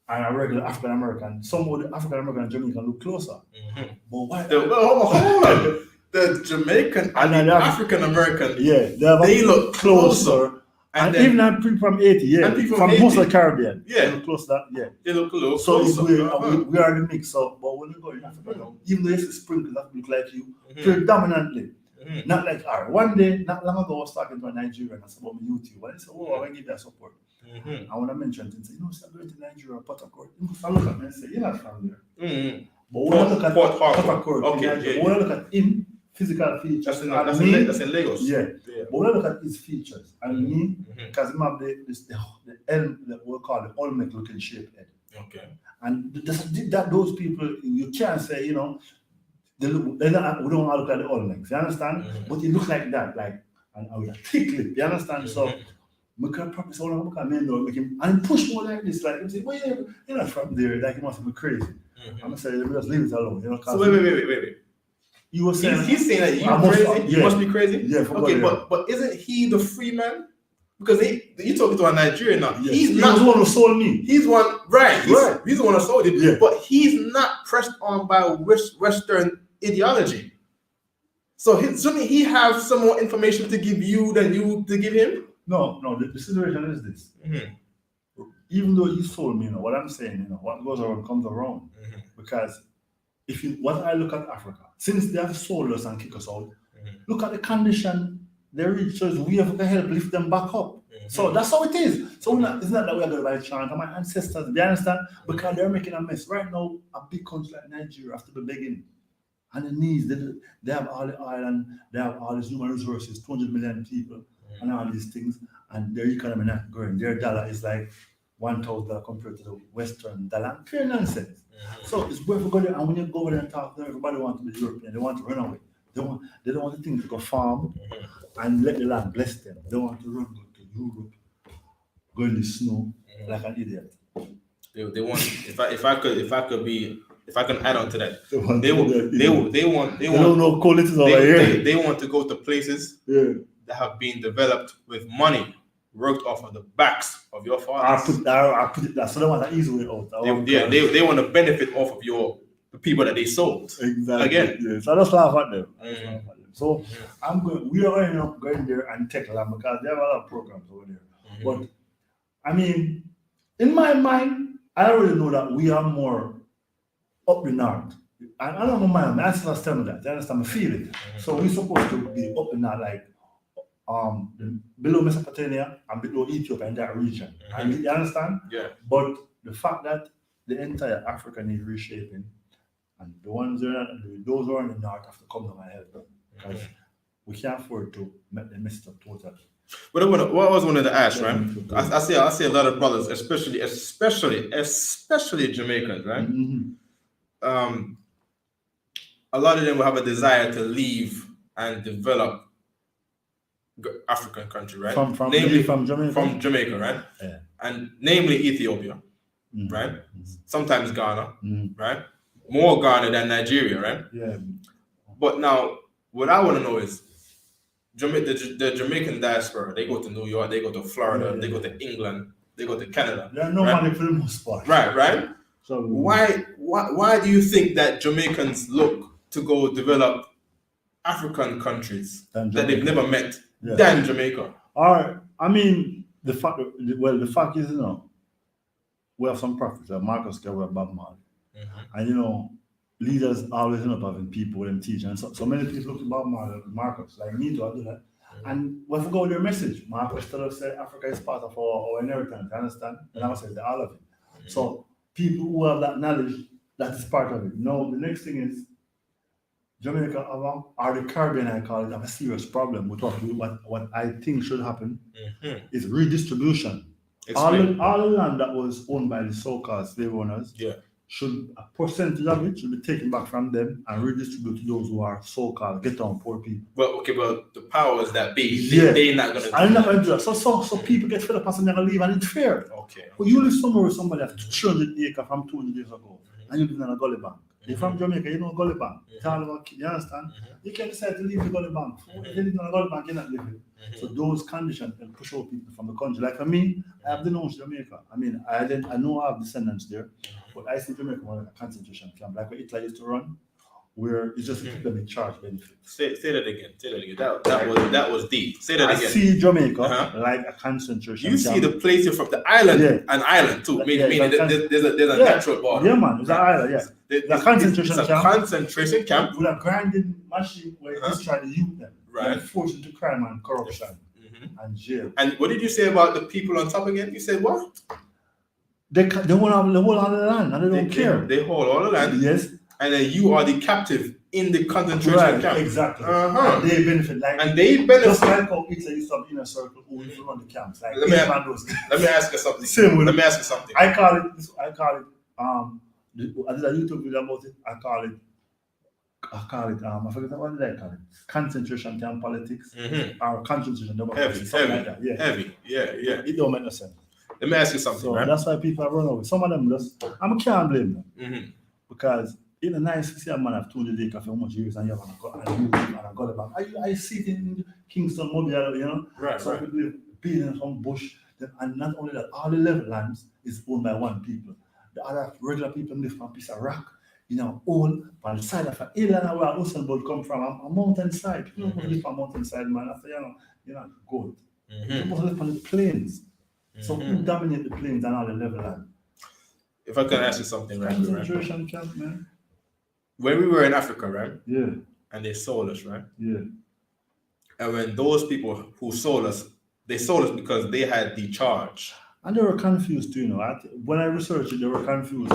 and a regular African American, some of the African American and Jamaican look closer. Mm-hmm. But why? Hold on. The Jamaican and the African American, they look closer. And even people from Haiti, and people from Haiti. most of the Caribbean, Yeah. they look closer. Yeah, they look a little so closer. we are the mix up. But when you go in Africa, even though it's sprinkled that look like you, predominantly. Not like her. One day, not long ago, I was talking to a Nigerian and I said about my YouTube. And he said, oh, I want to give that support. And when I mentioned it, he said, you know, I'm going to Nigeria, Port Harcourt. You must look at me and say, you're not from there. But when I look at Port Harcourt, when I look at him, physical features, that's in Lagos. Yeah. But when I look at his features, and me, because I have the L, we call the Olmec looking shape head. Okay. And those people, you can't say, you know, we don't all look like the Olmecs, you understand? But he look like that, and with a thick lip, you understand? So we can probably say, look at men, make him, and push more like this, like, say, well, you're not from there, like, you must be crazy. I'm going to say, just leave it alone, you know? So wait. You were saying he's saying that you're crazy? You must be crazy? Yeah, okay, but isn't he the free man? Because you're talking to a Nigerian now. Yes. He's He not was the one who sold me. He's one, right? He's the one who sold it. Yeah. But he's not pressed on by Western ideology. So he have some more information to give you than you to give him? No. The situation is this. Even though you sold me, you know what I'm saying. You know what goes around comes around. Because what I look at Africa, since they have sold us and kicked us out, look at the condition they reach. So we have to help lift them back up. So that's how it is. So it's not that we are going to buy chant. My ancestors, do you understand? Because they're making a mess. Right now, a big country like Nigeria has to be begging. And the needs, they have all the oil and they have all these human resources, 200 million people and all these things. And their economy not growing. Their dollar is like $1,000 compared to the Western dollar. Pure nonsense. So it's worth going there. And when you go over there and talk to them, everybody wants to be European. They want to run away. They don't want the thing to go farm and let the land bless them. They want to run to Europe, go in the snow like an idiot. They want. If I can add on to that, they don't know qualities over here. They want to go to places that have been developed with money worked off of the backs of your fathers. I put it that. So they want an easy way out. They want to benefit off of the people that they sold. Exactly. Again. Yeah. So I just laugh at them. So we are going there and take land because they have a lot of programs over there. But I mean, in my mind, I already know that we are more up the north. I don't know, my ancestors tell me that. They understand me feel it. So we're supposed to be up in that, like, below Mesopotamia and below Ethiopia in that region. And you understand? Yeah. But the fact that the entire Africa needs reshaping, and the ones that are, those who are in the north have to come down and help, because we can't afford to make them mess it up totally. What I was wanted to ask, right? I see a lot of brothers, especially Jamaicans, right? A lot of them will have a desire to leave and develop African country, right? From Jamaica. From Jamaica, right? Yeah. And namely Ethiopia, right? Sometimes Ghana, right? More Ghana than Nigeria, right? Yeah. But now, what I want to know is, the Jamaican diaspora, they go to New York, they go to Florida, they go to England, they go to Canada. There are no money for the most part. Right. So why do you think that Jamaicans look to go develop African countries that they've never met than Jamaica? I mean, the fact is, we have some prophets like Marcus Garvey, Bob Marley. And leaders always end up having people with them teaching. And so many people look to Bob Marley, Marcus, like me too, I do that. And we forgot their message. Marcus still said Africa is part of our inheritance, you understand? And I would say all of it. So people who have that knowledge, that is part of it. Now, the next thing is, Jamaica, or the Caribbean, I call it, have a serious problem with what I think should happen is redistribution. All the land that was owned by the so-called slave owners, a percentage of it should be taken back from them and redistributed to those who are so-called get-on poor people. But the powers that be, they're not going to do I'm not going to do that. So people get fed up and they're going to leave, and it's fair. Okay. But you live somewhere with somebody that's 200 acres from 200 years ago, and you live in a gully bank. You're from Jamaica, you know gully bank. It's all about kids, you understand? You can't decide to leave the gully bank. If you live in a gully bank, you're not living. So those conditions can push out people from the country. Like for me, I have the knowledge of Jamaica. I mean, I know I have descendants there, but I see Jamaica more like a concentration camp, like what Italy used to run, where it's just to keep them in charge benefits. Say that again. That was deep. Say that again. I see Jamaica like a concentration camp. You see the place you're from, the island, an island too. Meaning there's a natural border. Yeah, man, it's an island, It's a concentration camp. Concentration camp. With a grinding machine where they try to use them. Right. Forced into crime and corruption and jail. And what did you say about the people on top again? You said what? They hold all the land and they don't care. They hold all the land. Yes. And then you are the captive in the concentration camp. Exactly. And they benefit. Just like how Italy used to have inner circle who used to run the camps. Like, let me ask you something. Let me ask you something. I call it I did a YouTube video about it. I call it I forget what did I call it? Concentration camp politics or concentration democracy. Heavy. Yeah. It don't make no sense. Let me ask you something. So that's why people run away. Some of them I can't blame them. Because in a nice to see a man have 200 acres for how much years and you have a got back. I see it in Kingston, Mobile, Right. So people live building some bush. And not only that, all the level lands is owned by one people. The other regular people live on a piece of rock. All on the side of an hill and where Oceanboard come from, a mountainside. People don't live on a mountainside, man. After good. People live on the plains. So who dominate the plains and all the level land? If I can ask you something, right? Concentration camp, man. When we were in Africa, right? Yeah. And they sold us, right? Yeah. And when those people who sold us, they sold us because they had the charge. And they were confused too, When I researched it, they were confused.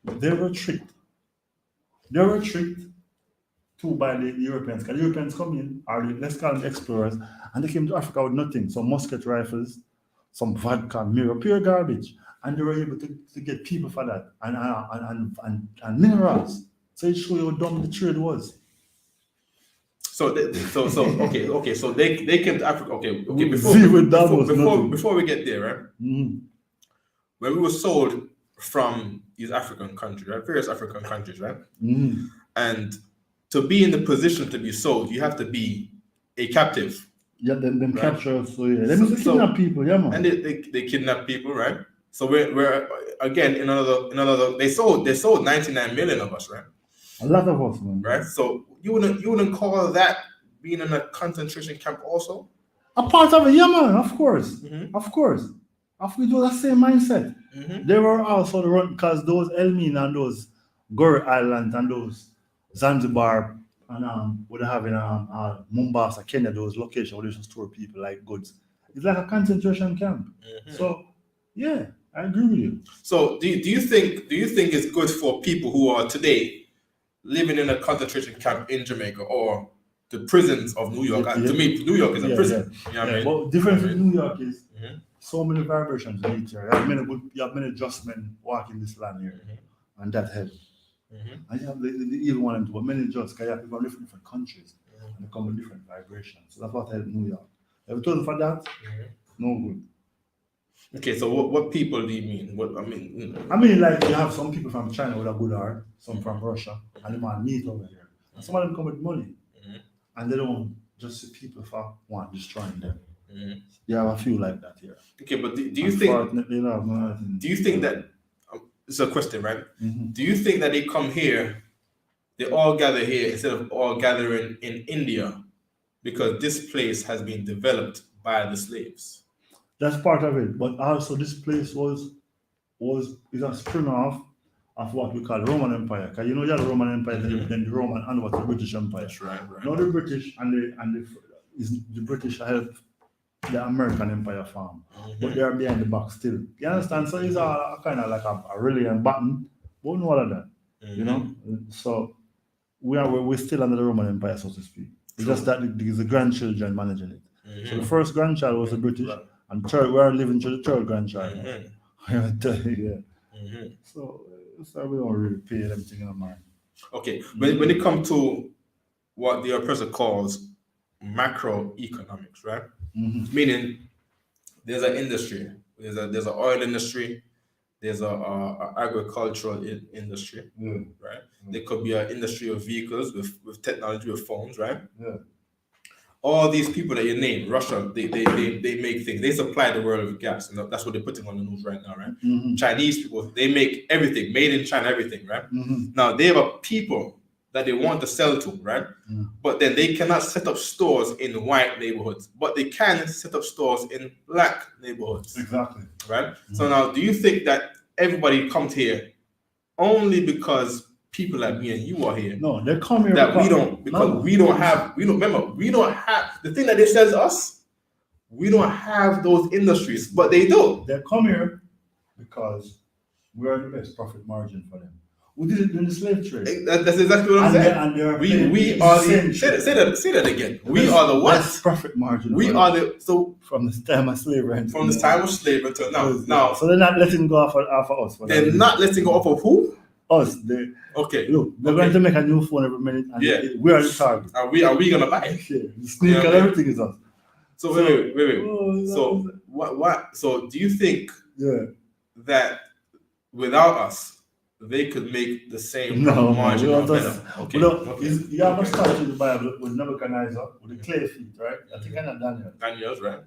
They were tricked. They were tricked too by the Europeans. Because the Europeans come in, or let's call them explorers, and they came to Africa with nothing. Some musket rifles, some vodka, mirror, pure garbage. And they were able to get people for that and minerals. So it shows you how dumb the trade was. So they came to Africa. Okay. Before we get there, right? When we were sold from these African countries, right? Various African countries, right? And to be in the position to be sold, you have to be a captive. Yeah, them capture us. So yeah, they kidnap people, yeah, man. And they kidnap people, right? So we're again in another. They sold 99 million of us, right? A lot of us, man. Right. So you wouldn't call that being in a concentration camp also? A part of it, yeah, man. Of course, of course. We do the same mindset. They were also the run because those Elmin and those Goree Island and those Zanzibar and would have in Mombasa, Kenya, those locations where they used to store people like goods. It's like a concentration camp. So yeah, I agree with you. So do you think it's good for people who are today living in a concentration camp in Jamaica or the prisons of New York? And to me, New York is a prison. You know what I mean? Well, difference with New York is so many vibrations in each area. You have many adjustments walking this land here, and that helps. And you have the evil one and two, but many just because you have people from different countries and they come with different vibrations. So that's what helped New York. Have you told them for that? No good. Okay, so what people do you mean? I mean, like you have some people from China with a good heart, some from Russia, and they want meat over here. And some of them come with money, and they don't just see people for one destroying them. You have a few like that here. Okay, but do you think? Do you think that? It's a question, right? Do you think that they come here, they all gather here instead of all gathering in India, because this place has been developed by the slaves? That's part of it, but also this place is a spin-off of what we call Roman Empire. Because you know you had the Roman Empire, then the Roman and what the British Empire. That's right. Now the British the British help the American Empire form, but they are behind the back still. You understand? So it's a kind of like a relay and button, but no other than you know. So we're still under the Roman Empire, so to speak. It's just that the grandchildren managing it. So the first grandchild was the British, and we are living to the third grandchild. So we don't really pay anything in our mind. Okay, when it comes to what the oppressor calls macroeconomics, right? Meaning there's an industry, there's an oil industry, there's a agricultural industry, right? There could be an industry of vehicles with technology, with phones, right? All these people that you name, Russia, they make things. They supply the world with gas, and that's what they're putting on the news right now, right? Chinese people, they make everything, made in China, everything, right? Now they have a people that they want to sell to, right? But then they cannot set up stores in white neighborhoods, but they can set up stores in black neighborhoods. Exactly. Right? So now, do you think that everybody comes here only because people like me and you are here? No, they come here that we don't have the thing that they sell to us, we don't have those industries, but they do. They come here because we are the best profit margin for them. We did it in the slave trade. That's exactly what I'm saying. We are the say that again. We are the what? Best profit margin. We are the from the time of slavery. From the time of slavery until now. So they're not letting go off of us. They're not letting go off of who? Us. Okay. Look, they're going to make a new phone every minute, and we are the target. Are we gonna buy it? The sneaker and everything is us. So wait. So what? So do you think that without us, they could make the same margin or better? Okay. You have a start in the Bible with Nebuchadnezzar with the clay feet, right? I think I know Daniel. Daniel's right.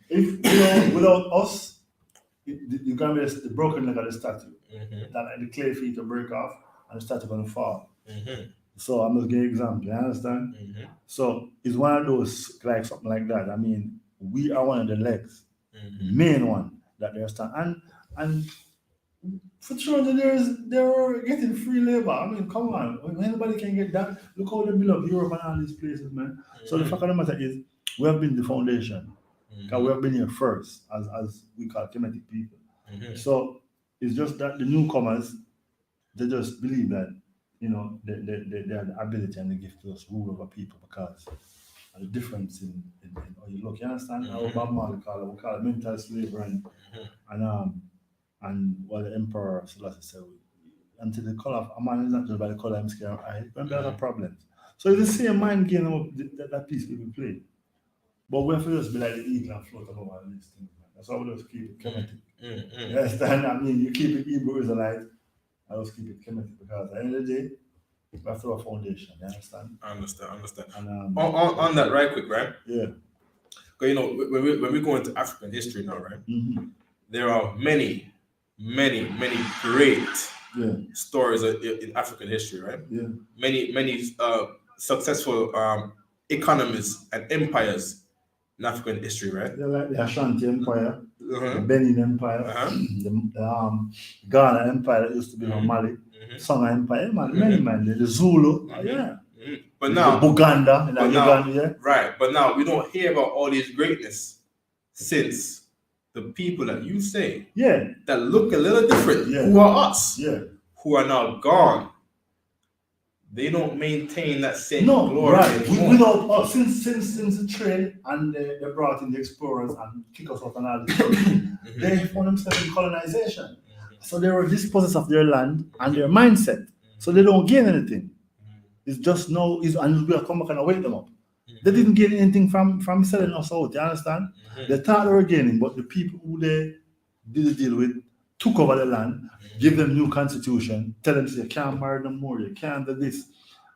If without us, you're gonna be the broken leg of the statue. That the clay feet will break off and the statue gonna fall. So I'm just giving an example. You understand? So it's one of those like something like that. I mean, we are one of the legs, main one that they stand and. For children, they're getting free labor. I mean, come on. When anybody can get that, look how they build up Europe and all these places, man. So the fact of the matter is, we have been the foundation. Because we have been here first, as we call Kemetic people. So it's just that the newcomers, they just believe that, you know, they have the ability and the gift to just rule over people because of the difference in how you look. You understand? How Bob Marley we call it mental slavery and what the Emperor Selassie said, until the color of a man is not just by the color of his skin or eye, when there are problems. So it's the same mind game that piece people play. But we have to just be like the eagle and float above all these things. That's why we just keep it Kemetic. You understand? I mean, you keep it Hebrew Israelite, I just keep it Kemetic because at the end of the day, we have to have a foundation. You understand? I understand. And, on that, right quick, right? Yeah. Because, you know, when we go into African history now, right? There are many great stories in African history, right? Many successful economies and empires in African history, right? Like the Ashanti Empire. the Benin Empire, the Ghana Empire that used to be on Mali, Sanga Empire, many man, the Zulu, But now, Buganda, Uganda, right? But now we don't hear about all these greatness since the people that you say, that look a little different, who are us, who are now gone. They don't maintain that same glory. Right. We don't, since the trade and they brought in the explorers and kick us off and all this, they found themselves in colonization. So they were dispossessed of their land and their mindset. So they don't gain anything. It's just and we'll come back and wake them up. They didn't gain anything from selling us out, you understand? They thought they were gaining, but the people who they did the deal with took over the land, give them new constitution, tell them you can't marry no more, you can't do this.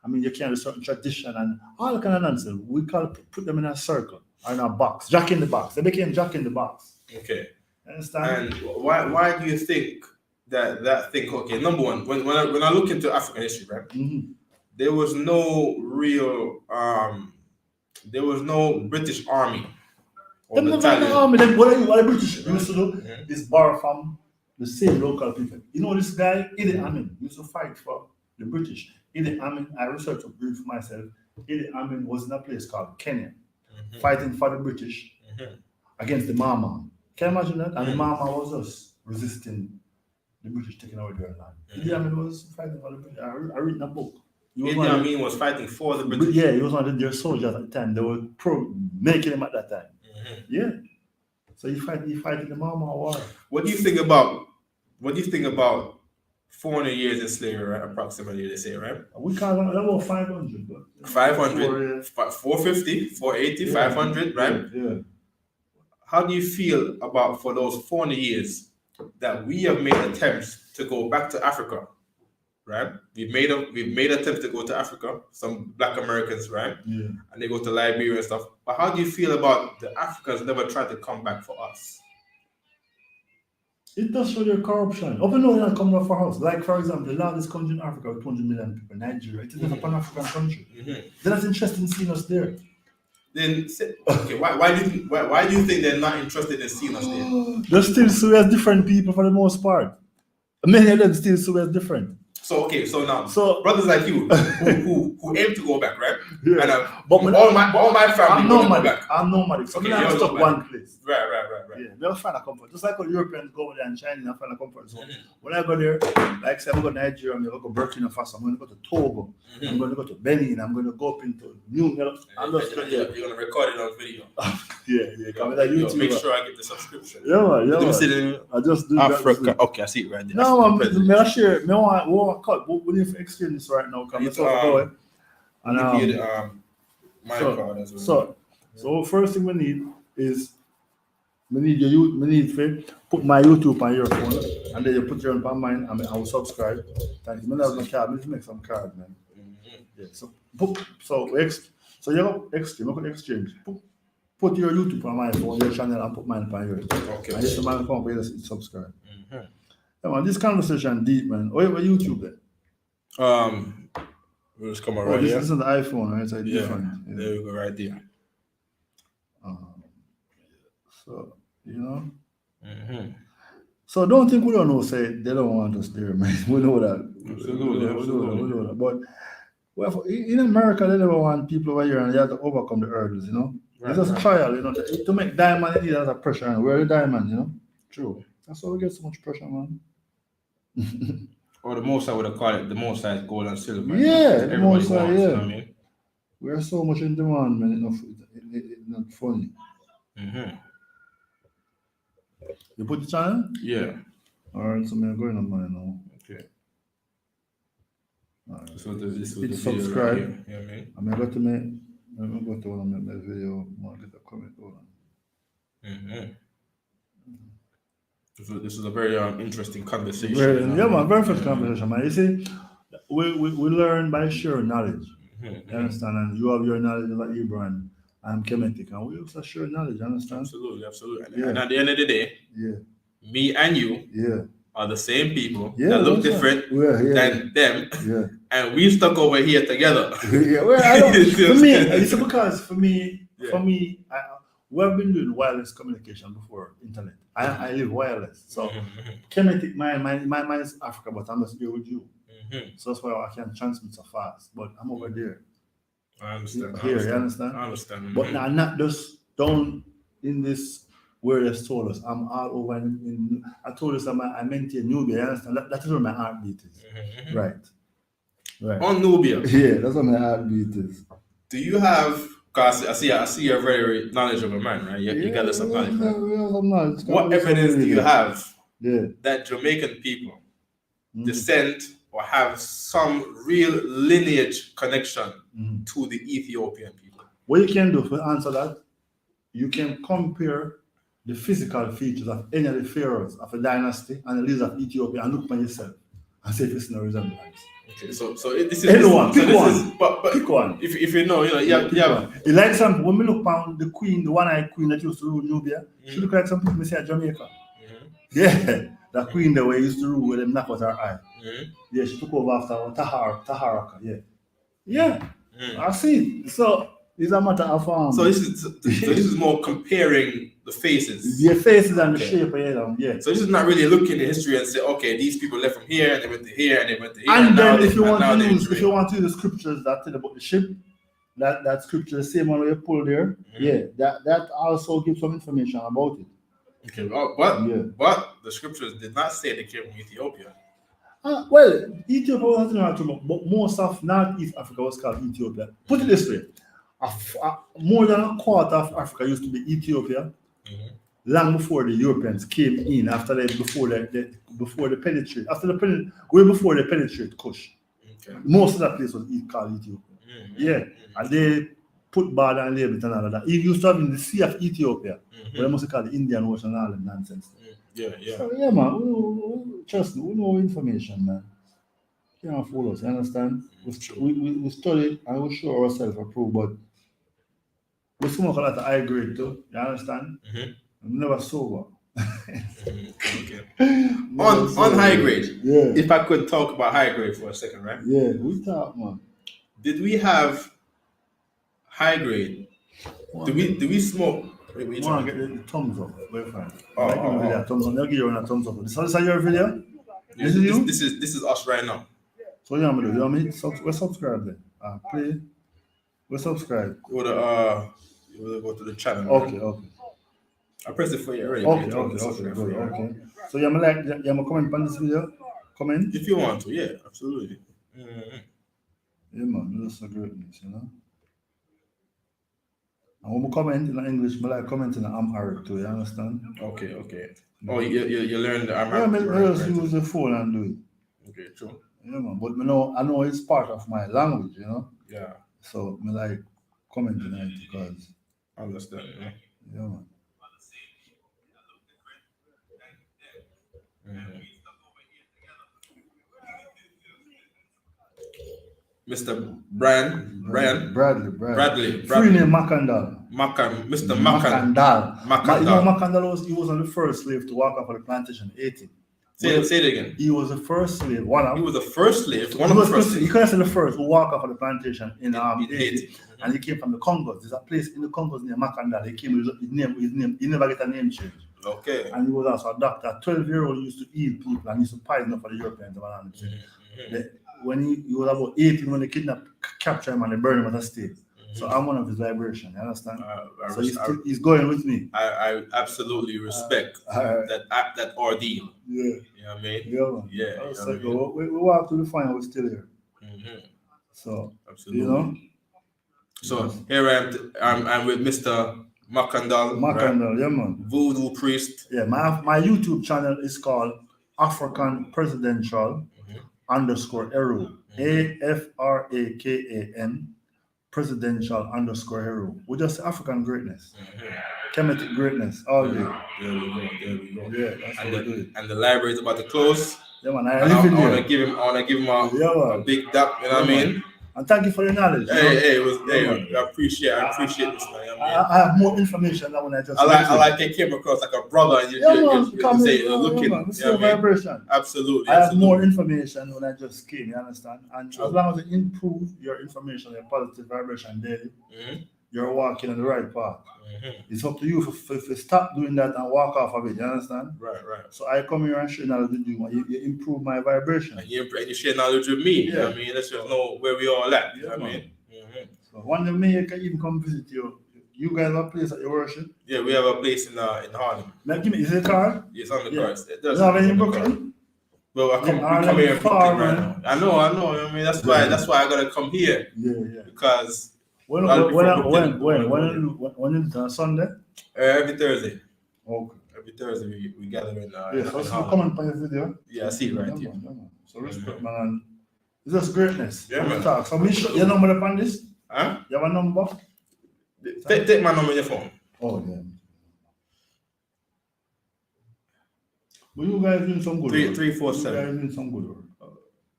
I mean, you can't do certain tradition and all kind of nonsense. We put them in a circle or in a box, Jack in the box. They became Jack in the box. Okay. Understand? And why do you think that thing? Okay, number one, when I look into African history, right, there was no real there was no British army. What the British used to do is borrow from the same local people. You know this guy, Idi Amin, used to fight for the British. Idi Amin, I researched a brief for myself. Idi Amin was in a place called Kenya, fighting for the British against the Mama. Can you imagine that? And the Mama was us resisting the British taking over their land. Idi Amin was fighting for the British. I read in a book. Idi Amin was fighting for the British. Yeah, he was one of their soldiers at the time. They were making him at that time. Yeah. So he fighting the Mama war. What do you think about 400 years in slavery, right? Approximately, they say, right? We call it about 500. 500, 450, 480, 500, right? Yeah. How do you feel about for those 400 years that we have made attempts to go back to Africa, right? We've made attempts to go to Africa, some Black Americans, right? Yeah. And they go to Liberia and stuff. But how do you feel about the Africans never tried to come back for us? It does show their corruption. Up and down, they're not coming up for us. Like, for example, the largest country in Africa with 200 million people, Nigeria. It is a Pan-African country. They're not interested in seeing us there. Then, okay, why do you think they're not interested in seeing us there? They still see as different people for the most part. Many of them still see as different. So brothers like you who aim to go back, right? Yeah. And but all my family go back. I'm nomadic. So okay, I'm stuck one place. Right. Yeah, they'll find a comfort. Just like when Europeans go over there and China and find a comfort zone. When I go there, like say I'm going to Nigeria, I'm going to go to Burkina Faso, I'm going to go to Togo, I'm going to go to Benin, I'm going to go up into New York. You're going to record it on video. Yeah. Come like YouTube. Make sure I get the subscription. Yeah. I just do Africa. That. Okay, I see it right there. No, I share. I want to cut. We need to exchange this right now. Come going. And my card as well. So first thing we need is we need to put my YouTube on your phone, and then you put your on mine, and I will subscribe. Thank you. I have my card. I need to make some card, man. Yeah. So you have exchange. Put your YouTube on my phone, your channel, and put mine on yours. Okay. And this is my phone, where you subscribe. Yeah, man, this conversation deep, man. Where YouTube then? We'll just come right here. This is the iPhone, right? It's different. Yeah. There we go, right there. So, you know. So don't think we don't know, say they don't want us there, man. We know that. Absolutely. We know that. But well, in America, they never want people over here and they have to overcome the hurdles, you know. It's just a trial, you know. To make diamond, you need a lot of pressure. And we're the diamond, you know. True. That's why we get so much pressure, man. Or the most I would have called it, the most size gold and silver. Yeah, the most size, yeah. You know what I mean? We are so much in demand, man. It's not funny. You put the channel? Yeah. Alright, so I'm going on mine now. Okay. All right. So this Hit the subscribe. Video right here. You know what I mean? I'm going to go to one of my video. I'll get a comment on. So this is a very interesting conversation. Very first conversation, man. You see, we learn by sharing knowledge. You understand? And you have your knowledge like Ibrahim. I'm Kemetic, and we also share knowledge. You understand? Absolutely. Yeah. And at the end of the day, me and you are the same people that look different than them, and we stuck over here together. Well, for me, it's because for me, we have been doing wireless communication before internet. I live wireless. So Kemetic, my mind is Africa, but I'm just here with you. So that's why I can transmit so fast. But I'm over there. I understand. Here, you understand? I understand. But I'm not just down in this where they told us. I'm all over I told us I maintain Nubia, you understand? That is where my heartbeat is. Right. On Nubia. Yeah, that's where my heartbeat is. Do you have, because I see you're a very knowledgeable man, right? You got some knowledge, right? What evidence do you have that Jamaican people descend or have some real lineage connection to the Ethiopian people? What you can do to answer that, you can compare the physical features of any of the pharaohs of a dynasty and the leaders of Ethiopia and look upon yourself and see if it's no resemblance. Okay, so this is anyone, pick one. But pick one. If you know, you have. Like example, when we look upon the queen, the one-eyed queen that used to rule Nubia, she look like some people may say Jamaica. Yeah, the queen that way used to rule with them knock out her eye. Yeah, she took over after Taharaka. Yeah. I see. So it's a matter of So this is more comparing the faces. The faces and the shape, yeah. So this is not really looking at history and say, okay, these people left from here and they went to here and they went to here. And then if you want to use the scriptures that tell about the ship, that scripture, the same one where you pull there, that also gives some information about it. Okay, but the scriptures did not say they came from Ethiopia. Well, Ethiopia was not true, but most of Northeast Africa was called Ethiopia. Put it this way, more than a quarter of Africa used to be Ethiopia, long before the Europeans came in, before they penetrate Kush. Okay. Most of that place was called Ethiopia. And they put Bad and label it and all of that. It used to have in the Sea of Ethiopia, but they must call the Indian Ocean and all that nonsense. So, man, trust me, we know information, man. You can't fool us, you understand? We study and we show ourselves approved, but we smoke a lot of high grade too, you understand? I'm never sober. Okay. On high grade, if I could talk about high grade for a second, right? Yeah, we talk, man. Did we have high grade? Do we smoke? Wait, you want to get the thumbs up? Very fine. Thumbs up. They'll give you a thumbs up. This is your video? This is you? This is us right now. So you want me to do? You want me to subscribe then? Play. We subscribe. You would go to the channel. Okay. I pressed it for you already. Okay. So you want to comment on this video? Comment? If you want to, yeah, absolutely. Yeah, man, that's a greatness, you know. And when we comment in English, I like commenting in Amharic too, you understand? Okay. Oh, you learned the Amharic? Yeah, I just use the phone and do it. Okay, true. Yeah, man, but I know it's part of my language, you know? Yeah. So I like commenting on it because... I understand, yeah. Yeah, man. Mr. Bradley. Free name Macandal. Mr. Macandal. You know, Macandal he was on the first slave to walk off of the plantation in 18. Say it again. He was the first slave. He was the first slave. One of the first. He couldn't say the first who walk off of the plantation in 18. And he came from the Congos. There's a place in the Congos near Macandal. He came with his name. He never get a name change. Okay. And he was also a doctor. A 12-year-old used to heal people and used to poison for the Europeans. When he was about 18, when they capture him and they burn him at a stake. So I'm one of his vibration, you understand? He's going with me. I absolutely respect that ordeal. Yeah. You know what I mean? Yeah, man. Yeah. We walk to the final, we're still here. So, absolutely. You know? So here I'm with Mr. Macandal. Macandal, yeah, man. Voodoo Priest. Yeah, my YouTube channel is called African Presidential _Hero. AFRAKAN Presidential _Hero. We just African greatness. Kemetic greatness all day. There we go. Yeah, that's how we do it. And the library is about to close. Yeah, man. I want to give him a big dap, you know what I mean? And thank you for your knowledge. I appreciate this, man. I have more information than when I just. I like it came across like a brother, and you say looking. Vibration. Absolutely. I have more information when I just came. You understand? And as long as you improve your information, your positive vibration daily, you're walking on the right path. Mm-hmm. It's up to you if stop doing that and walk off of it. You understand? Right. So I come here and share knowledge with you. You improve my vibration. And you share knowledge with me. You know what I mean? Let's just know where we all at. You know what I man. mean? Mm-hmm. So one day me can even come visit you. You guys have a place at your worship? Yeah, we have a place in Harlem. Now give me, is it a card? It's on the Yeah. cards. It You does. have any on the Brooklyn? card. Well, we come here in far, Brooklyn right man. now. I know. You know what I mean? That's why I gotta come here. Yeah. Because When is it, Sunday? every Thursday. Okay. Every Thursday we gather in Yeah, so in you Harlem. comment on this video. Yeah, I see it right here. Man. So respect, man. It's just greatness. Yeah, man. Talk. So me show your number upon this? Huh? You have a number? Take my number on your phone. Oh yeah. But you guys doing some good work. 347. You guys doing some good work.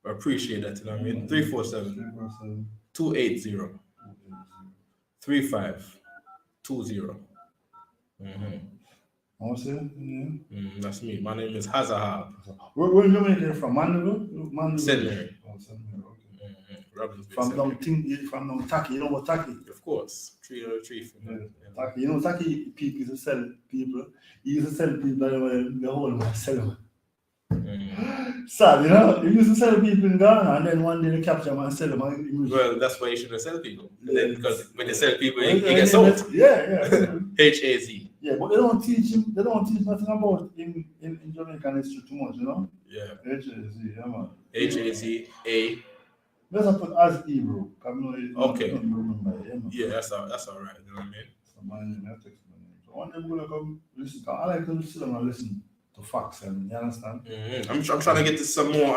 I appreciate that, you know what I mean? 347 280 3520. What's it? Yeah. That's me. My name is Hazahab. Where you Jamaican from? Mandeville? St. Mary. Oh, St. Mary, okay. Robbinsville, From St. Mary. down Taki, you know what Taki? Of course. 303. Taki, you know Taki people used to sell people. He used to sell people the whole man sell them. Sad, you know, he used to sell people in Ghana and then one day they capture them and sell them. Well, that's why you shouldn't sell people. Then, because when you sell people, you get sold. Yeah. HAZ. Yeah, but they don't teach nothing about in Jamaican history too much, you know? Yeah. HAZ, yeah man. HAZA. Let's put as E, bro. Okay. Yeah, that's all right. You know what I mean? So my name, I text my name. So one day I'm gonna come listen. I like to sit down and listen to facts, and you understand? I'm trying to get to some more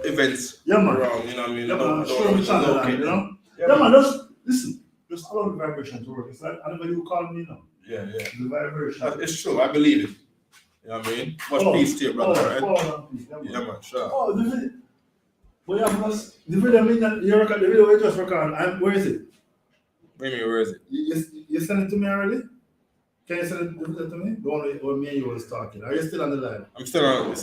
events. Yeah, man. Around, you know what I mean? Yeah, man. Don't Show me channel, locate, you know? Yeah, Yeah, man. Just listen. Just allow the vibration to work. It's like anybody who call me now. Yeah. The vibration. It's true. I believe it. You know what I mean? Much peace to you, brother. Right? Yeah, man. Sure. Oh, the video. But yeah, because the video, I mean, you record the video, we just record. Where is it? What do you mean, where is it? You sent it to me already? Can you send it to me? The one where me and you was talking. Are you still on the line? I'm still on.